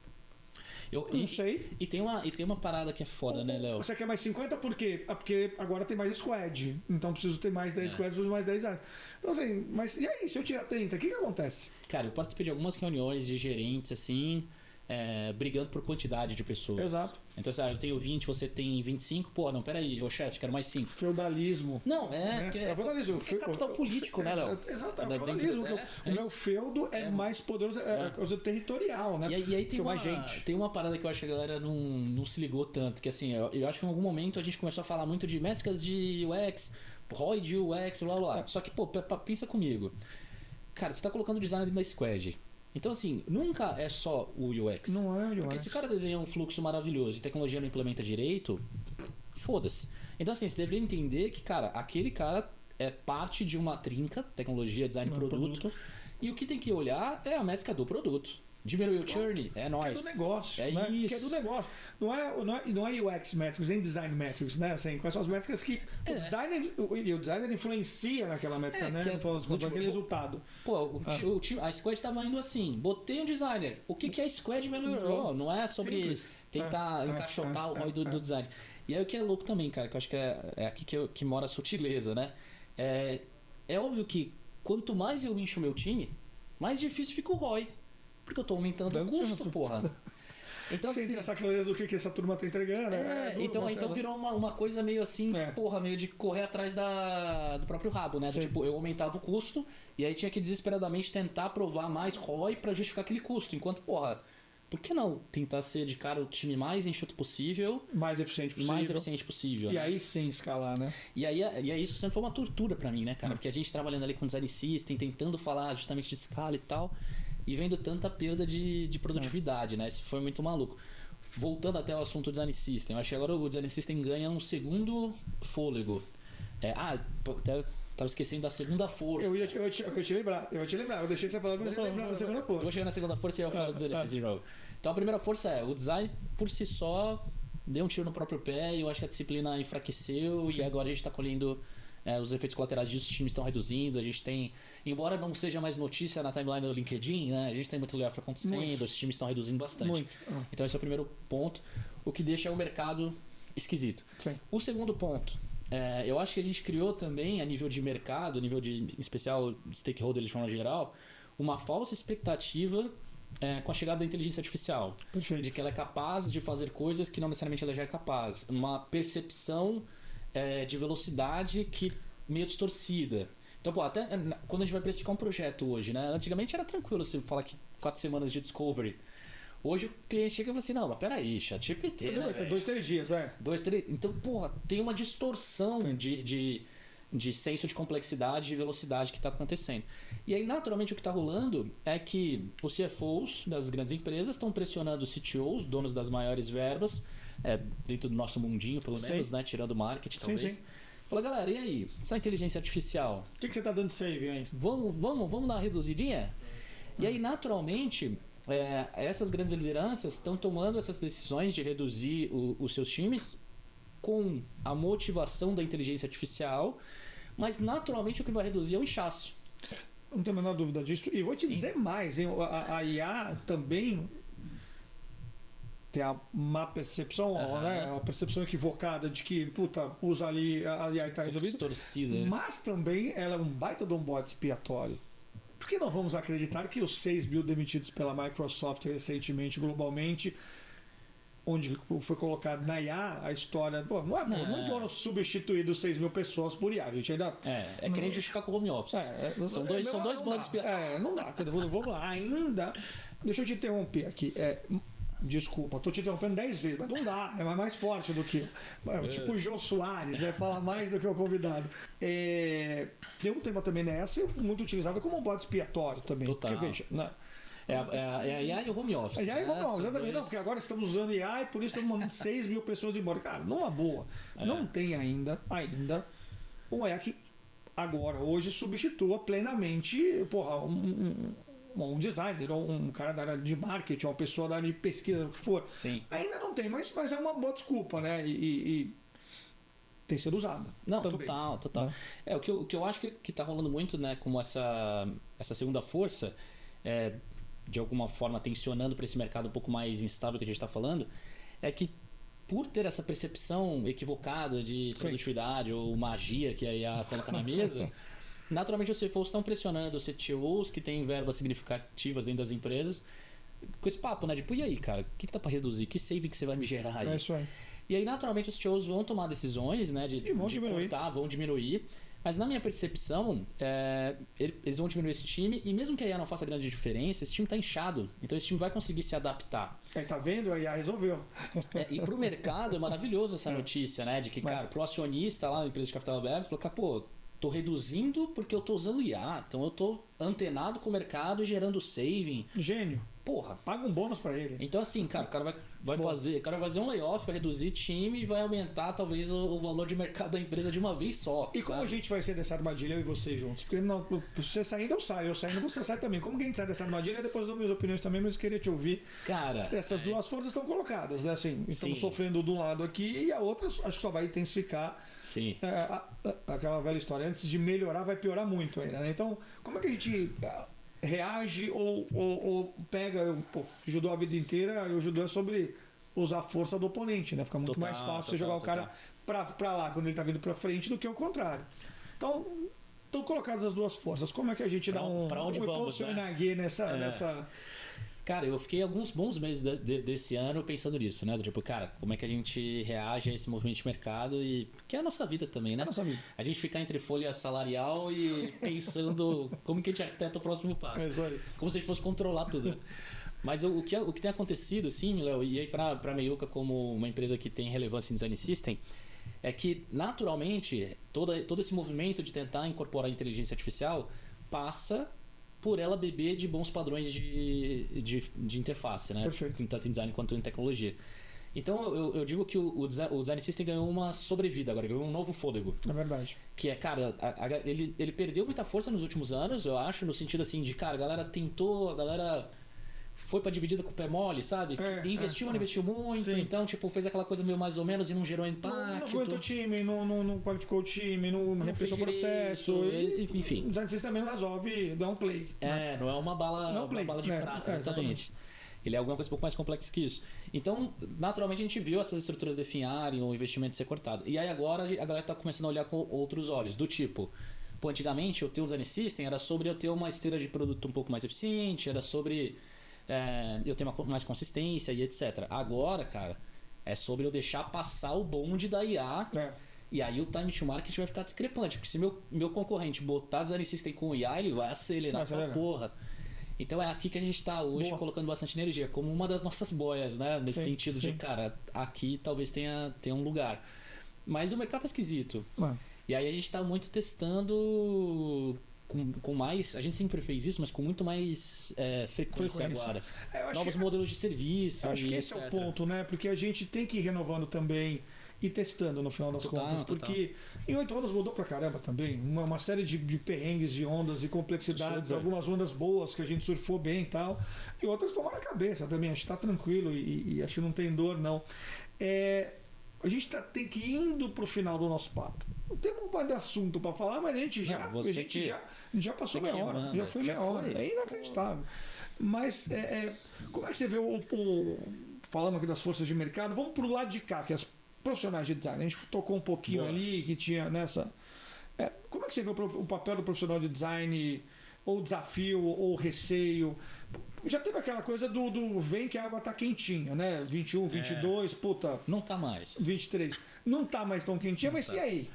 Não sei. E tem uma parada que é foda, né, Léo? Você quer mais 50 por quê? Porque agora tem mais squad. Então preciso ter mais 10 squads, preciso mais 10 anos. Então assim, mas e aí, se eu tirar 30, o que acontece? Cara, eu participei de algumas reuniões de gerentes, assim, brigando por quantidade de pessoas. Exato. Então, assim, eu tenho 20, você tem 25, pô, não, peraí, ô chefe, quero mais 5. Feudalismo. Não, é feudalismo. É capital político, né, Léo? Exato, é feudalismo. O meu feudo é mais poderoso, é coisa territorial, né? E aí tem uma parada que eu acho que a galera não se ligou tanto, que assim, eu acho que em algum momento a gente começou a falar muito de métricas de UX, ROI de UX, blá blá. Só que, pô, pensa comigo. Cara, você tá colocando design dentro da squad. Então, assim, nunca é só o UX. Não é o UX. Porque se o cara desenha um fluxo maravilhoso e tecnologia não implementa direito, foda-se. Então, assim, você deveria entender que, cara, aquele cara é parte de uma trinca, tecnologia, design, produto. E o que tem que olhar é a métrica do produto. Diminuir o churn, é nóis. Que é do negócio. É né? isso. Que é do negócio. Não é UX metrics, nem design metrics, né? Assim, quais são as métricas que o designer influencia naquela métrica, né? Naquele resultado. Pô, a squad tava indo assim, botei um designer. O que a squad melhorou? Não é sobre tentar encaixotar o ROI do design. E aí o que é louco também, cara, que eu acho que é aqui que mora a sutileza, né? É óbvio que quanto mais eu encho o meu time, mais difícil fica o ROI. Porque eu tô aumentando o custo, porra. Então, sem ter essa clareza do que essa turma tá entregando. Então virou uma coisa meio assim, porra, meio de correr atrás do próprio rabo, né? Tipo, eu aumentava o custo e aí tinha que desesperadamente tentar provar mais ROI pra justificar aquele custo. Enquanto, porra, por que não tentar ser de cara o time mais enxuto possível? Mais eficiente possível. E aí sim escalar, né? E aí isso sempre foi uma tortura pra mim, né, cara? Porque a gente trabalhando ali com design system, tentando falar justamente de escala e tal... E vendo tanta perda de produtividade, né? Isso foi muito maluco. Voltando até o assunto do Design System, eu acho que agora o Design System ganha um segundo fôlego. Até tava esquecendo da segunda força. Eu ia te lembrar. Eu deixei você falar, mas eu lembrar da segunda força. Eu vou chegar na segunda força e eu falo do Design System de novo. Então a primeira força o design por si só deu um tiro no próprio pé e eu acho que a disciplina enfraqueceu. Sim. E agora a gente está colhendo os efeitos colaterais disso, os times estão reduzindo, a gente tem, embora não seja mais notícia na timeline do LinkedIn, né, a gente tem muito layoff acontecendo, os times estão reduzindo bastante. Então esse é o primeiro ponto, o que deixa o mercado esquisito. Sim. O segundo ponto, eu acho que a gente criou também, a nível de mercado, a nível de, em especial de stakeholders de forma geral, uma falsa expectativa com a chegada da inteligência artificial. Perfeito. De que ela é capaz de fazer coisas que não necessariamente ela já é capaz. Uma percepção de velocidade que meio distorcida. Então, pô, até quando a gente vai precificar um projeto hoje, né? Antigamente era tranquilo você falar que 4 semanas de discovery. Hoje o cliente chega e fala assim, não, mas peraí, ChatGPT, né? 2, 3 dias, 2, 3... Então, porra, tem uma distorção de senso de complexidade e velocidade que está acontecendo. E aí, naturalmente, o que está rolando é que os CFOs das grandes empresas estão pressionando os CTOs, donos das maiores verbas, dentro do nosso mundinho, pelo menos, né? Tirando o marketing, talvez. Sim. Fala, galera, e aí? Essa inteligência artificial? O que você está dando save aí? Vamos dar uma reduzidinha? E aí, naturalmente, essas grandes lideranças estão tomando essas decisões de reduzir os seus times com a motivação da inteligência artificial, mas naturalmente o que vai reduzir é o inchaço. Não tenho a menor dúvida disso. E vou te dizer mais, hein? A IA também tem a má percepção, né? A percepção equivocada de que, usa ali, a IA está resolvida. Distorcida. Mas também ela é um baita de um bode expiatório. Por que não vamos acreditar que os 6 mil demitidos pela Microsoft recentemente, globalmente, onde foi colocado na IA a história... não foram substituídos 6 mil pessoas por IA. A gente ainda... que nem justificar com o home office. São dois bandos expiatórios. Não dá. Vamos lá. Ainda... Deixa eu te interromper aqui. Desculpa, estou te interrompendo 10 vezes, mas não dá, é mais forte do que tipo o Jô Soares, fala mais do que o convidado. Tem um tema também nessa, muito utilizado como um bode expiatório também. Total. Porque, veja, né? A IA e o home office. A IA e o home office, exatamente. Não, porque agora estamos usando IA e por isso estamos mandando 6 mil pessoas embora. Cara, numa boa, não tem ainda uma IA que agora, hoje, substitua plenamente, porra, um designer, ou um cara da área de marketing, uma pessoa da área de pesquisa, o que for. Sim. Ainda não tem, mas é uma boa desculpa, né? E tem sido usada. Não, também, total. Né? O que eu acho que tá rolando muito, né, como essa segunda força, de alguma forma tensionando para esse mercado um pouco mais instável que a gente está falando, é que por ter essa percepção equivocada de produtividade ou magia que a IA coloca na mesa, naturalmente os CFOs estão pressionando os CTOs que têm verbas significativas dentro das empresas com esse papo, né? Tipo, e aí, cara, o que dá para reduzir? Que saving que você vai me gerar aí? É isso aí. E aí, naturalmente, os CTOs vão tomar decisões, né? De cortar, vão diminuir. Mas na minha percepção, eles vão diminuir esse time e mesmo que a IA não faça grande diferença, esse time está inchado. Então esse time vai conseguir se adaptar. Tá vendo? A IA resolveu. E pro mercado é maravilhoso essa notícia, né? De que, cara, pro acionista lá na empresa de capital aberto, falou, cara, pô, tô reduzindo porque eu tô usando IA. Então eu tô antenado com o mercado e gerando saving. Gênio. Porra. Paga um bônus pra ele. Então assim, cara, o cara vai fazer um layoff, vai reduzir time e vai aumentar talvez o valor de mercado da empresa de uma vez só. E como a gente vai sair dessa armadilha, eu e você juntos? Porque não, você saindo, eu saindo, você sai também. Como que a gente sai dessa armadilha? Depois dou minhas opiniões também, mas eu queria te ouvir. Cara, essas duas forças estão colocadas, né? Assim, estamos sofrendo de um lado aqui e a outra acho que só vai intensificar. Sim. Aquela velha história, antes de melhorar, vai piorar muito ainda, né? Então, como é que a gente reage ou pega, judô a vida inteira, e o judô é sobre usar a força do oponente, né? Fica muito mais fácil você jogar o cara pra lá quando ele tá vindo pra frente do que o contrário. Então, estão colocadas as duas forças. Como é que a gente dá um impulsionagê, né? nessa... Cara, eu fiquei alguns bons meses desse ano pensando nisso, né? Tipo, cara, como é que a gente reage a esse movimento de mercado e... Que é a nossa vida também, né? É a nossa vida. A gente ficar entre folha salarial e pensando como que a gente arquiteta o próximo passo. Como se a gente fosse controlar tudo. Mas o que tem acontecido, assim, Léo, e aí pra Meiuca como uma empresa que tem relevância em Design System, é que, naturalmente, todo esse movimento de tentar incorporar a inteligência artificial passa por ela beber de bons padrões de interface, né? Perfeito. Tanto em design quanto em tecnologia. Então eu digo que o Design System ganhou uma sobrevida agora, ganhou um novo fôlego. É verdade. Que é, cara, ele perdeu muita força nos últimos anos, eu acho, no sentido assim de, cara, a galera tentou, a galera foi pra dividida com o pé mole, sabe? Investiu, mas não investiu muito, sim. Então, tipo, fez aquela coisa meio mais ou menos e não gerou impacto. Não aguentou o time, não qualificou o time, não repensou o processo. Enfim. O Design System também não resolve dar um play. Né? Não é uma bala de prata, exatamente. Ele é alguma coisa um pouco mais complexa que isso. Então, naturalmente, a gente viu essas estruturas definharem, o investimento ser cortado. E aí agora a galera tá começando a olhar com outros olhos, do tipo... Pô, antigamente, eu ter um Design System era sobre eu ter uma esteira de produto um pouco mais eficiente, era sobre... eu ter mais consistência e etc. Agora, cara, é sobre eu deixar passar o bonde da IA. E aí o time to market vai ficar discrepante. Porque se meu concorrente botar Design System com IA, ele vai acelerar pra porra. Então é aqui que a gente tá hoje colocando bastante energia, como uma das nossas boias, né? Nesse sentido de, cara, aqui talvez tenha um lugar. Mas o mercado tá esquisito. E aí a gente tá muito testando... Com mais, a gente sempre fez isso, mas com muito mais frequência agora. Novos modelos de serviço. Eu acho que esse é o ponto, né? Porque a gente tem que ir renovando também e testando no final das contas. Porque em 8 anos mudou pra caramba também. Uma série de perrengues, de ondas e complexidades. Algumas ondas boas que a gente surfou bem e tal. E outras tomaram a cabeça também. A gente tá tranquilo e acho que não tem dor, não. A gente tem que ir indo pro final do nosso papo. Não temos mais de assunto para falar, mas a gente já passou meia hora. Já foi meia hora. É inacreditável. Mas como é que você vê falando aqui das forças de mercado, vamos pro lado de cá, que é as profissionais de design. A gente tocou um pouquinho ali, que tinha nessa... como é que você vê o papel do profissional de design, ou desafio, ou receio? Já teve aquela coisa do vem que a água tá quentinha, né? 21, 22, puta... Não tá mais. 23. Não tá mais tão quentinha, mas e aí?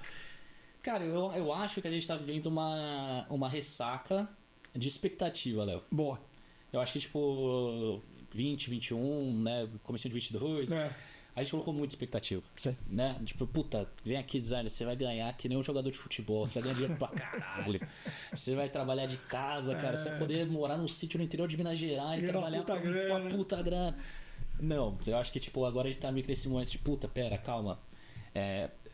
Cara, eu acho que a gente tá vivendo uma ressaca de expectativa, Léo. Boa. Eu acho que, tipo, 20, 21, né? Comecinho de 22... A gente colocou muita expectativa. Sim. Né? Tipo, puta, vem aqui, designer, você vai ganhar que nem um jogador de futebol, você vai ganhar dinheiro pra caralho. Você vai trabalhar de casa, cara, você vai poder morar num sítio no interior de Minas Gerais, trabalhar com uma puta grana. Não, eu acho que, tipo, agora a gente tá meio que nesse momento de, puta, pera, calma.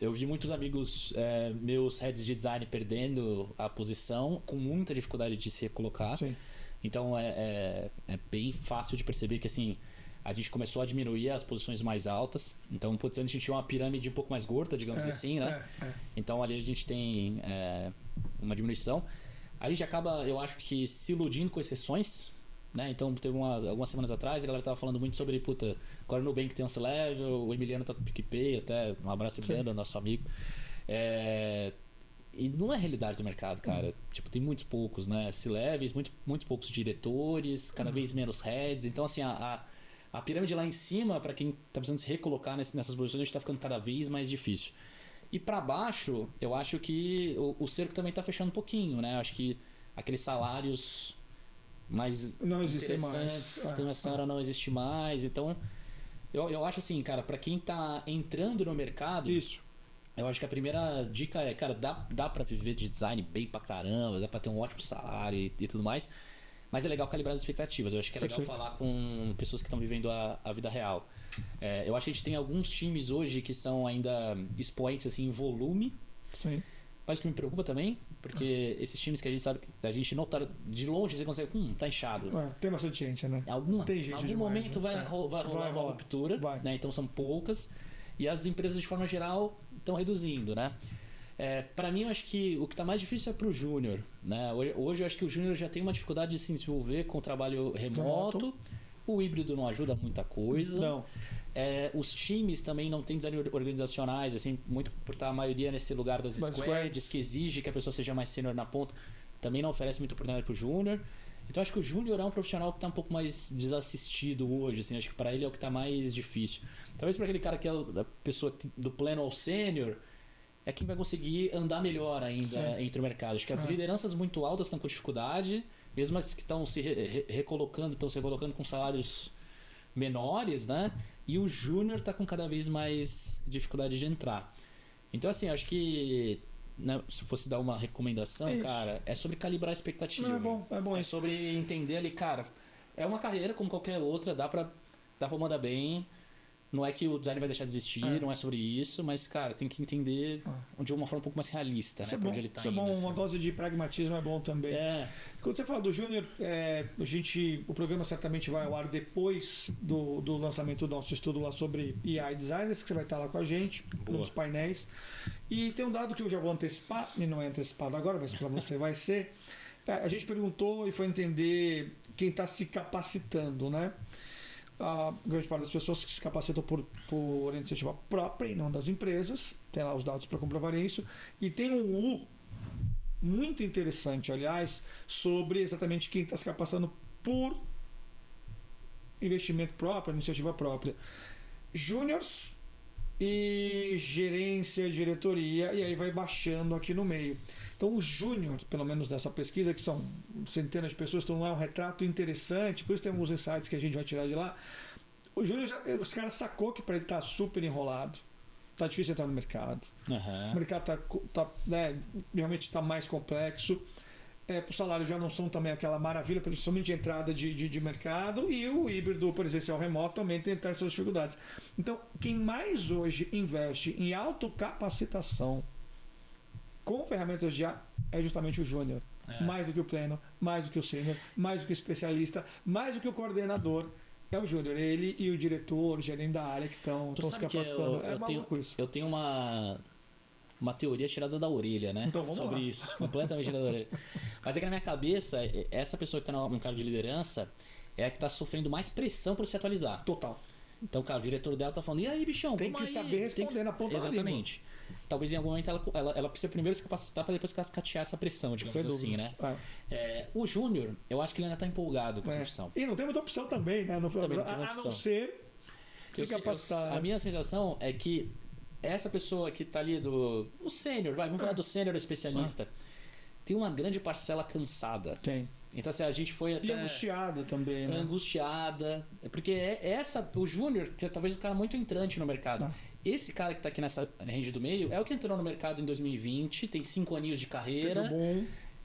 Eu vi muitos amigos meus heads de design perdendo a posição com muita dificuldade de se recolocar. Sim. Então é bem fácil de perceber que assim, a gente começou a diminuir as posições mais altas. Então, antes a gente tinha uma pirâmide um pouco mais gorda, digamos assim, né? Então ali a gente tem uma diminuição. A gente acaba, eu acho que, se iludindo com exceções, né? Então teve algumas semanas atrás a galera tava falando muito sobre, agora no Nubank tem um C-Level, o Emiliano tá com o PicPay, até um abraço Emiliano, nosso amigo. E não é a realidade do mercado, cara. Tipo, tem muitos poucos, né? C-Levels, muitos poucos diretores, cada vez menos heads. Então, assim, a pirâmide lá em cima, para quem tá precisando se recolocar nessas posições, a gente tá ficando cada vez mais difícil. E para baixo, eu acho que o cerco também tá fechando um pouquinho, né? Eu acho que aqueles salários mais não existem interessantes mais. começaram a não existir mais. Então, eu acho assim, cara, para quem tá entrando no mercado... Isso. Eu acho que a primeira dica é, cara, dá pra viver de design bem pra caramba, dá pra ter um ótimo salário e tudo mais, mas é legal calibrar as expectativas. Eu acho que é legal falar com pessoas que estão vivendo a vida real. Eu acho que a gente tem alguns times hoje que são ainda expoentes assim, em volume. Sim. Mas o que me preocupa também, porque esses times que a gente sabe, a gente nota de longe, você consegue, tá inchado. Tem bastante gente, né? Tem gente algum demais, momento vai rolar uma ruptura, né? Então são poucas. E as empresas, de forma geral, estão reduzindo, né? Para mim, eu acho que o que está mais difícil é para o júnior, né? Hoje eu acho que o júnior já tem uma dificuldade de se desenvolver com o trabalho remoto. O híbrido não ajuda muita coisa. Não. Os times também não têm design organizacionais, assim, muito por estar a maioria nesse lugar das squads, que exige que a pessoa seja mais sênior na ponta, também não oferece muita oportunidade para o júnior. Então acho que o júnior é um profissional que está um pouco mais desassistido hoje, assim, acho que para ele é o que está mais difícil. Talvez para aquele cara que é a pessoa do pleno ao sênior, é quem vai conseguir andar melhor ainda entre o mercado. Acho que as lideranças muito altas estão com dificuldade, mesmo as que estão se recolocando com salários menores, né? E o júnior está com cada vez mais dificuldade de entrar. Então assim, acho que... Né, se fosse dar uma recomendação, cara, é sobre calibrar a expectativa. Não, é bom. É sobre entender ali, cara, é uma carreira como qualquer outra, dá pra mandar bem. Não é que o design vai deixar de existir, não é sobre isso, mas, cara, tem que entender de uma forma um pouco mais realista, né? Pra onde ele tá indo. Isso é bom, uma dose de pragmatismo é bom também. Quando você fala do Júnior, o programa certamente vai ao ar depois do lançamento do nosso estudo lá sobre AI Designers, que você vai estar lá com a gente, nos painéis. E tem um dado que eu já vou antecipar, e não é antecipado agora, mas para você vai ser. A gente perguntou e foi entender quem está se capacitando, né? A grande parte das pessoas que se capacitam por iniciativa própria e não das empresas, tem lá os dados para comprovar isso, e tem um muito interessante, aliás, sobre exatamente quem está se capacitando por investimento próprio, iniciativa própria. Júniors e gerência, diretoria, e aí vai baixando aqui no meio. Então o júnior, pelo menos dessa pesquisa, que são centenas de pessoas, então não é um retrato interessante, por isso tem alguns insights que a gente vai tirar de lá. O júnior, os caras sacou que para ele tá super enrolado, tá difícil entrar no mercado. O mercado realmente está mais complexo. Os salários já não são também aquela maravilha, principalmente de entrada de mercado, e o híbrido presencial remoto também tem suas dificuldades. Então, quem mais hoje investe em autocapacitação com ferramentas de IA é justamente o júnior. Mais do que o pleno, mais do que o sênior, mais do que o especialista, mais do que o coordenador. É o júnior, ele e o diretor, o gerente da área que estão se capacitando. Eu tenho uma teoria tirada da orelha, né? Então, sobre isso, completamente tirada da orelha. Mas é que na minha cabeça, essa pessoa que está no cargo de liderança é a que está sofrendo mais pressão para se atualizar. Total. Então, cara, o diretor dela tá falando, e aí, bichão, tem que saber responder na ponta da língua. Exatamente. Talvez em algum momento ela precisa primeiro se capacitar para depois cascatear essa pressão, digamos assim, né? O júnior, eu acho que ele ainda tá empolgado com a profissão. E não tem muita opção também, né? Não ser se capacitar. A minha sensação é que essa pessoa que tá ali o sênior, vamos falar do sênior especialista, tem uma grande parcela cansada. Tem. Então, assim, a gente foi até... E angustiada também, né? Angustiada. Porque o júnior, que é talvez um cara muito entrante no mercado. Esse cara que tá aqui nessa range do meio é o que entrou no mercado em 2020, tem 5 aninhos de carreira.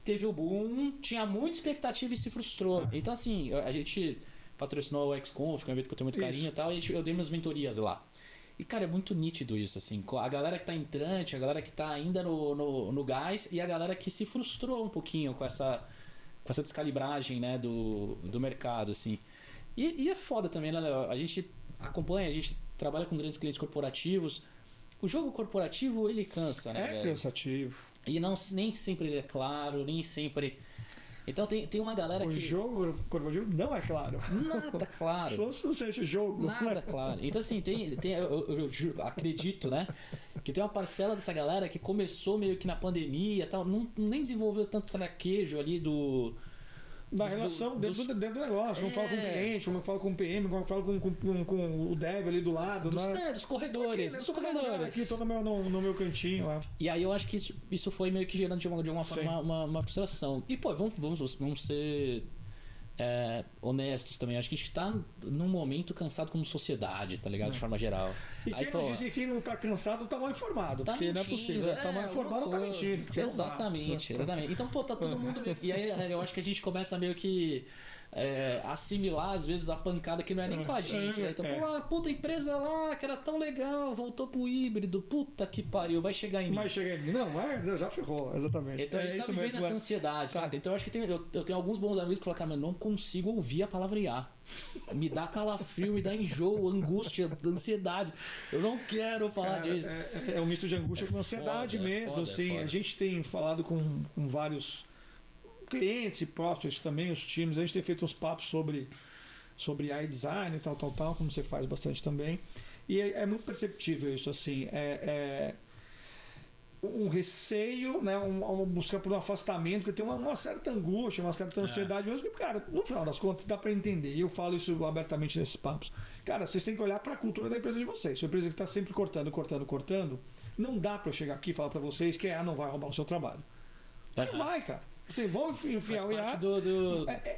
Teve o boom, tinha muita expectativa e se frustrou. Então, assim, a gente patrocinou o XConf, que é um evento que eu tenho muito carinho e tal, e eu dei minhas mentorias lá. E, cara, é muito nítido isso, assim. A galera que tá entrante, a galera que tá ainda no gás e a galera que se frustrou um pouquinho com essa descalibragem, né, do mercado, assim. E é foda também, né, Léo? A gente acompanha, a gente trabalha com grandes clientes corporativos. O jogo corporativo, ele cansa, né, velho? cansativo. E nem sempre ele é claro, nem sempre... Então tem uma galera O que... jogo corporativo não é claro. Nada claro. Só não seja jogo. Nada claro. Então, assim, eu acredito, né? Que tem uma parcela dessa galera que começou meio que na pandemia e tal, nem desenvolveu tanto traquejo ali Da relação dentro do negócio. Como fala com o cliente, como fala com o PM, como fala com o dev ali do lado. Dos corredores. Dos corredores. Aqui, tô no meu cantinho lá. E aí eu acho que isso foi meio que gerando de alguma forma uma frustração. E, pô, vamos ser honestos também. Acho que a gente tá num momento cansado como sociedade, tá ligado? De forma geral. E aí, quem não diz que quem não tá cansado tá mal informado. Tá porque mentindo, não é possível. Tá mal informado, tá mentindo. Exatamente. Então, pô, tá todo mundo meio... E aí eu acho que a gente começa meio que assimilar, às vezes, a pancada que não é nem com a gente, né? Então, pô, a puta empresa lá, que era tão legal, voltou pro híbrido, puta que pariu, vai chegar em mim. Vai chegar em mim. Não, já ferrou, exatamente. Então a gente tá vivendo essa ansiedade, sabe? Então eu acho que eu tenho alguns bons amigos que falam, cara, eu não consigo ouvir a palavra IA. Me dá calafrio, me dá enjoo, angústia, ansiedade. Eu não quero falar disso. É um misto de angústia com ansiedade mesmo, assim. A gente tem falado com vários clientes e prospects também, os times, a gente tem feito uns papos sobre AI design e tal, como você faz bastante também. E é muito perceptível isso, assim. Um receio, né, uma busca por um afastamento, porque tem uma certa angústia, uma certa ansiedade mesmo, que, cara, no final das contas dá para entender. E eu falo isso abertamente nesses papos. Cara, vocês têm que olhar para a cultura da empresa de vocês. Se a empresa que está sempre cortando, não dá para eu chegar aqui e falar para vocês que não vai roubar o seu trabalho. Não vai, cara. Assim, vão enfiar o IA.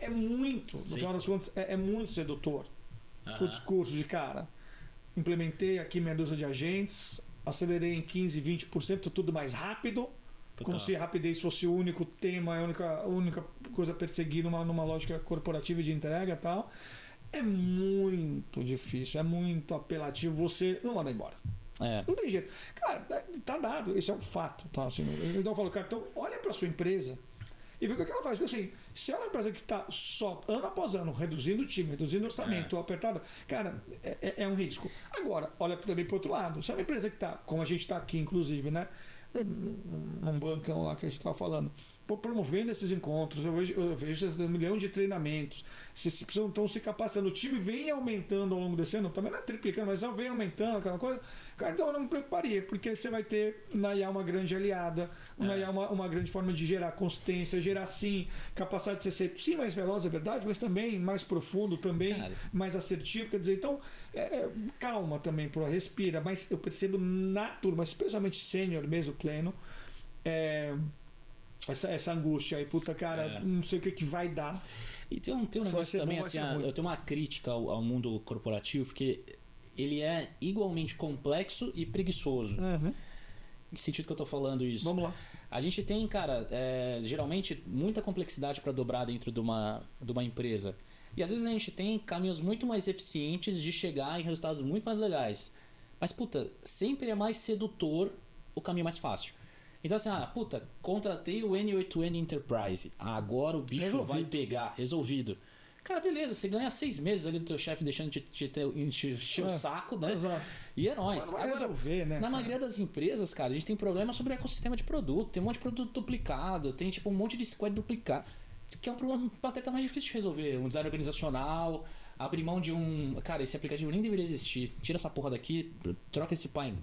É muito, no final das contas, é muito sedutor o discurso de, cara, implementei aqui meia dúzia de agentes, acelerei em 15%, 20%, tudo mais rápido. Total. Como se a rapidez fosse o único tema, a única coisa a perseguir numa lógica corporativa de entrega e tal. É muito difícil, é muito apelativo. Você não manda embora. Não tem jeito. Cara, tá dado, esse é um fato. Tá? Assim, então eu falo, cara, então olha para sua empresa e vê o que ela faz. Porque assim, se ela é uma empresa que está só ano após ano reduzindo o time, reduzindo o orçamento, apertada, cara, é um risco. Agora, olha também para o outro lado. Se é uma empresa que está, como a gente está aqui, inclusive, né? Num bancão lá que a gente estava falando, promovendo esses encontros, eu vejo esse milhão de treinamentos, vocês estão se capacitando, o time vem aumentando ao longo desse ano, também não é triplicando, mas vem aumentando aquela coisa, cara, então eu não me preocuparia, porque você vai ter na IA uma grande aliada, na IA uma grande forma de gerar consistência, gerar sim, capacidade de ser sim mais veloz, é verdade, mas também mais profundo, também mais assertivo, quer dizer, então calma também, respira, mas eu percebo na turma, especialmente sênior mesmo, pleno, essa angústia aí, puta, cara, não sei o que vai dar. E tem um negócio também, assim, eu tenho uma crítica ao mundo corporativo, porque ele é igualmente complexo e preguiçoso. Em que sentido que eu tô falando isso? Vamos lá. A gente tem, cara, geralmente muita complexidade para dobrar dentro de uma empresa. E às vezes a gente tem caminhos muito mais eficientes de chegar em resultados muito mais legais. Mas, puta, sempre é mais sedutor o caminho mais fácil. Então assim, contratei o N8N Enterprise. Agora o bicho vai pegar. Resolvido. Cara, beleza, você ganha 6 meses ali do teu chefe deixando de encher o saco, né? Exato. E é nóis. Agora, resolver, né, na maioria das empresas, cara, a gente tem problema sobre o ecossistema de produto. Tem um monte de produto duplicado, tem tipo um monte de squad duplicado. Que é um problema até tá mais difícil de resolver. Um design organizacional, abrir mão de cara, esse aplicativo nem deveria existir. Tira essa porra daqui, troca esse pai.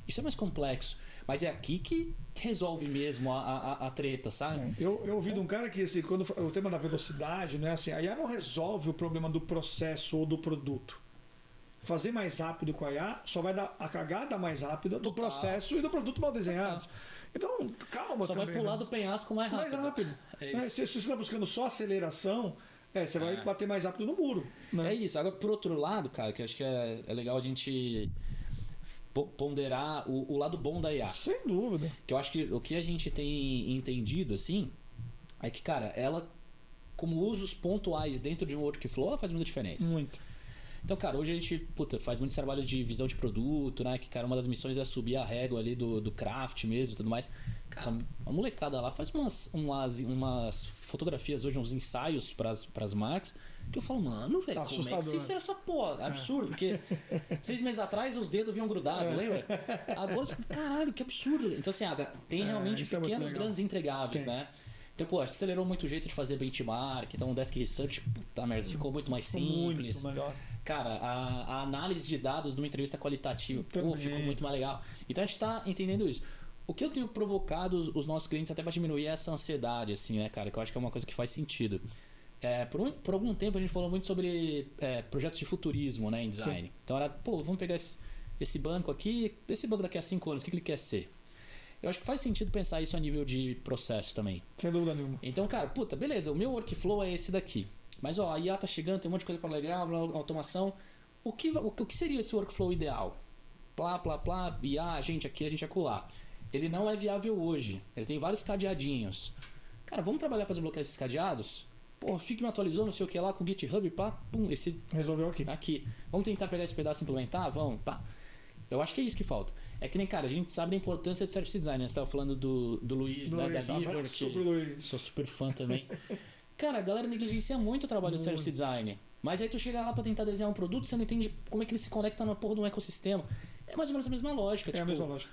Isso é mais complexo. Mas é aqui que resolve mesmo a treta, sabe? Eu ouvi de um cara que assim, quando o tema da velocidade, né, assim, a IA não resolve o problema do processo ou do produto. Fazer mais rápido com a IA só vai dar a cagada mais rápida do processo e do produto mal desenhados. Então, calma só também. Só vai pular do penhasco mais rápido. Se você está buscando só aceleração, você vai bater mais rápido no muro. Né? É isso. Agora, por outro lado, cara, que eu acho que é legal a gente ponderar o lado bom da IA. Sem dúvida. Que eu acho que o que a gente tem entendido, assim, é que, cara, ela, como usos pontuais dentro de um workflow, ela faz muita diferença. Muito. Então, cara, hoje a gente, faz muito trabalho de visão de produto, né? Que, cara, uma das missões é subir a régua ali do craft mesmo e tudo mais. Cara, a molecada lá faz umas fotografias hoje, uns ensaios pras marcas, que eu falo, mano, velho, como é que você fez essa porra? Absurdo, porque 6 meses atrás os dedos vinham grudados, lembra? Agora você fica, caralho, que absurdo. Então, assim, tem realmente pequenos, grandes entregáveis, né? Então, pô, acelerou muito o jeito de fazer benchmark. Então, o Desk Research, puta merda, ficou muito mais simples. Muito melhor. Cara, a análise de dados de uma entrevista qualitativa, pô, ficou muito mais legal. Então, a gente tá entendendo isso. O que eu tenho provocado os nossos clientes até pra diminuir essa ansiedade, assim, né, cara? Que eu acho que é uma coisa que faz sentido. Por algum tempo a gente falou muito sobre projetos de futurismo, né, em design. Sim. Então era, pô, vamos pegar esse banco aqui, esse banco daqui a 5 anos, o que ele quer ser? Eu acho que faz sentido pensar isso a nível de processo também. Sem dúvida nenhuma. Então, cara, beleza, o meu workflow é esse daqui. Mas, ó, a IA tá chegando, tem um monte de coisa para legal, automação. O que seria esse workflow ideal? Plá, IA, a gente acolá. Ele não é viável hoje. Ele tem vários cadeadinhos. Cara, vamos trabalhar para desbloquear esses cadeados? Pô, fique me atualizando, não sei o que lá, com o GitHub, pá, pum, esse... Resolveu aqui. Vamos tentar pegar esse pedaço e implementar? Vamos, pá. Eu acho que é isso que falta. É que nem, cara, a gente sabe da importância de service design, né? Você tava falando do Luiz, né? Da Beaver, que sou super fã também. Cara, a galera negligencia muito o trabalho do service design. Mas aí tu chega lá pra tentar desenhar um produto, você não entende como é que ele se conecta na porra de um ecossistema. É mais ou menos a mesma lógica. A mesma lógica.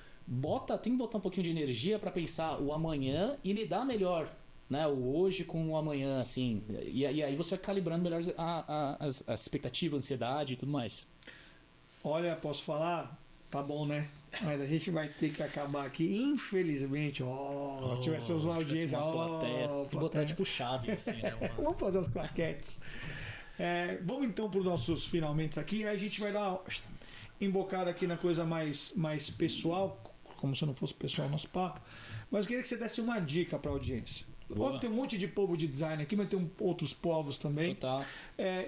Tem que botar um pouquinho de energia pra pensar o amanhã e lidar melhor, né? O hoje com o amanhã, assim. E aí você vai calibrando melhor as expectativas, a ansiedade e tudo mais. Olha, posso falar? Tá bom, né? Mas a gente vai ter que acabar aqui, infelizmente. Tivesse uma audiência. Vou botar tipo Chaves, assim, né? Vamos fazer os claquetes. Vamos então para os nossos finalmente aqui. Aí a gente vai dar uma embocada aqui na coisa mais pessoal, como se não fosse pessoal o nosso papo. Mas eu queria que você desse uma dica para a audiência. Pode ter um monte de povo de design aqui, mas tem outros povos também. Total.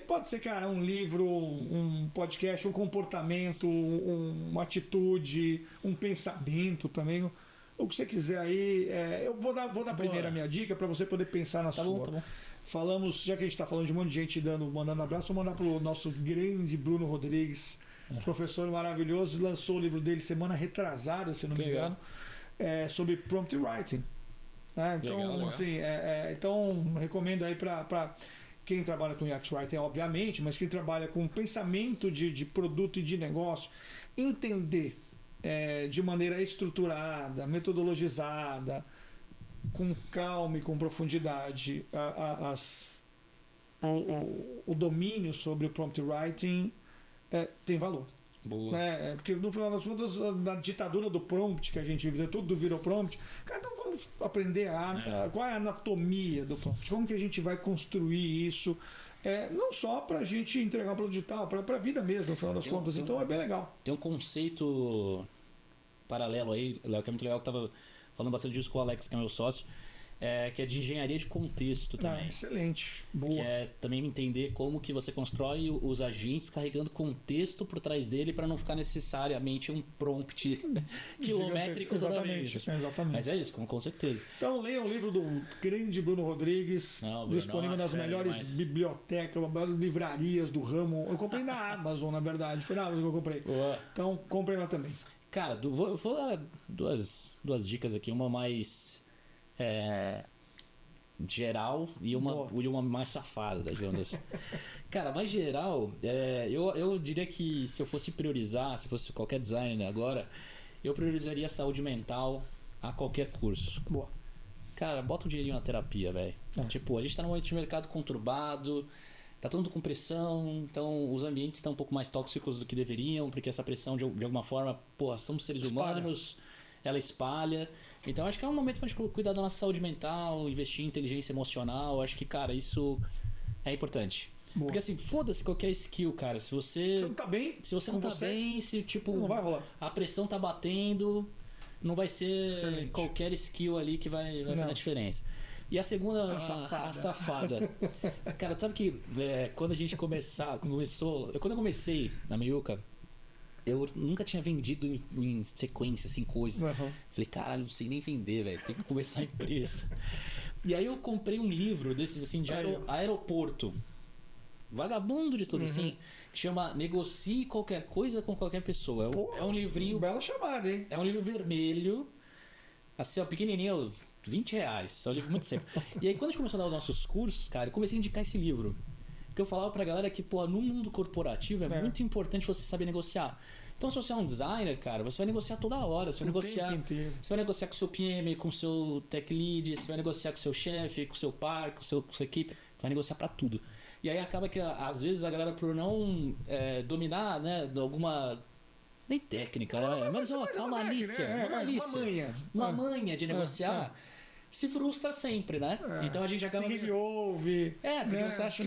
Pode ser, cara, um livro, um podcast, um comportamento, uma atitude, um pensamento também. O que você quiser aí. Eu vou dar primeiro a minha dica para você poder pensar na sua. Tá bom. Falamos, já que a gente está falando de um monte de gente mandando abraço, vou mandar para o nosso grande Bruno Rodrigues, professor maravilhoso, lançou o livro dele semana retrasada, se não me engano, sobre prompt writing. Então, legal. Assim, então recomendo aí para quem trabalha com UX Writing, obviamente, mas quem trabalha com pensamento de produto e de negócio, entender de maneira estruturada, metodologizada, com calma e com profundidade o domínio sobre o prompt writing tem valor. Boa. Porque no final das contas, na ditadura do prompt que a gente vive, tudo virou prompt. Cara, então vamos aprender qual é a anatomia do prompt, como que a gente vai construir isso, não só para a gente entregar um produto digital, para a vida mesmo, no final das contas. Então é bem legal. Tem um conceito paralelo aí, Léo, que é muito legal, que eu estava falando bastante disso com o Alex, que é meu sócio, que é de engenharia de contexto também. Excelente, boa. Que é também entender como que você constrói os agentes carregando contexto por trás dele para não ficar necessariamente um prompt quilométrico toda vez. Exatamente. Mas é isso, com certeza. Então leia o livro do grande Bruno Rodrigues, disponível nas melhores bibliotecas, livrarias do ramo. Eu comprei na Amazon, na verdade. Foi na Amazon que eu comprei. Boa. Então comprei lá também. Cara, vou dar duas dicas aqui. Uma mais... geral e uma mais safada, tá, Jonas? Cara, mais geral, eu diria que se eu fosse priorizar, se fosse qualquer designer agora, eu priorizaria a saúde mental a qualquer curso. Boa. Cara, bota um dinheirinho na terapia, velho. Tipo, a gente tá num mercado conturbado, tá todo mundo com pressão, então os ambientes estão um pouco mais tóxicos do que deveriam, porque essa pressão de alguma forma, somos seres humanos, ela espalha. Então acho que é um momento pra gente cuidar da nossa saúde mental, investir em inteligência emocional. Acho que, cara, isso é importante. Boa. Porque assim, foda-se qualquer skill, cara. Se você não tá bem, se você não tá bem, se tipo não vai rolar. A pressão tá batendo, não vai ser excelente. Qualquer skill ali que vai fazer a diferença. E a segunda, a safada. Cara, sabe que quando a gente quando eu comecei na Meiuca, eu nunca tinha vendido em sequência, assim, coisas. Uhum. Falei, caralho, não sei nem vender, velho. Tem que começar a empresa. E aí eu comprei um livro desses, assim, de aeroporto. vagabundo de tudo assim, que chama Negocie Qualquer Coisa com Qualquer Pessoa. É um livrinho... Bela chamada, hein? É um livro vermelho, assim, ó, pequenininho, R$20. É um livro muito simples. E aí, quando a gente começou a dar os nossos cursos, cara, eu comecei a indicar esse livro. Porque eu falava pra galera que, pô, no mundo corporativo é muito importante você saber negociar. Então, se você é um designer, cara, você vai negociar toda hora. Você vai negociar com o seu PM, com o seu tech lead, você vai negociar com o seu chefe, com o seu par, com a sua equipe. Você vai negociar pra tudo. E aí acaba que, às vezes, a galera, por não dominar, né, alguma... Nem técnica, né? Mas é uma malícia. Uma manha de negociar. Se frustra sempre, né? Então a gente acaba... Ninguém me ouve. Porque você acha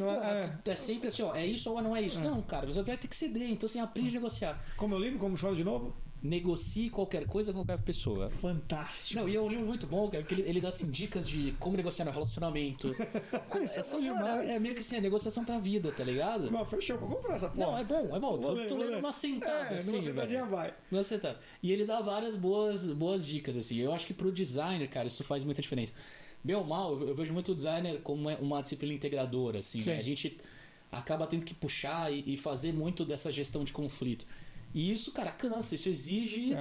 que é sempre assim, ó, é isso ou não é isso. Não, cara, você vai ter que ceder. Então você aprende a negociar. Como eu livro? Como fala de novo? Negocie qualquer coisa com qualquer pessoa. Fantástico. Não, e é um livro muito bom, cara, porque ele dá assim, dicas de como negociar no relacionamento. É meio que assim, a negociação pra vida, tá ligado? Não, fechou, vou comprar essa porra. Não, é bom. Tô lendo uma sentada, assim. Numa sentadinha vai. Numa sentada. E ele dá várias boas dicas, assim. Eu acho que pro designer, cara, isso faz muita diferença. Bem ou mal, eu vejo muito o designer como uma disciplina integradora, assim. Né? A gente acaba tendo que puxar e fazer muito dessa gestão de conflito. E isso, cara, cansa, isso exige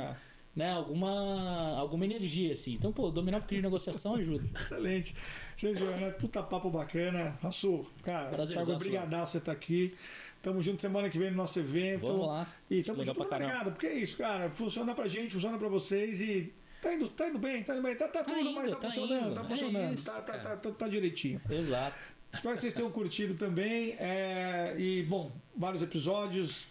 né, alguma energia, assim. Então, pô, dominar um pouquinho de negociação ajuda. Excelente. Né? Puta papo bacana. Rassu, cara, Thiago, obrigadaço você estar aqui. Tamo junto semana que vem no nosso evento. Vamos lá. E tamo junto no mercado, porque é isso, cara. Funciona pra gente, funciona pra vocês e tá indo bem. Tá tudo, mas tá funcionando. Tá direitinho. Exato. Espero que vocês tenham curtido também. E, bom, vários episódios.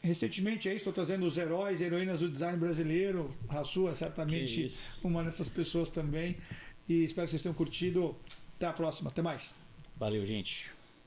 Recentemente estou trazendo os heróis e heroínas do design brasileiro. A sua é certamente uma dessas pessoas também. E espero que vocês tenham curtido. Até a próxima. Até mais. Valeu, gente.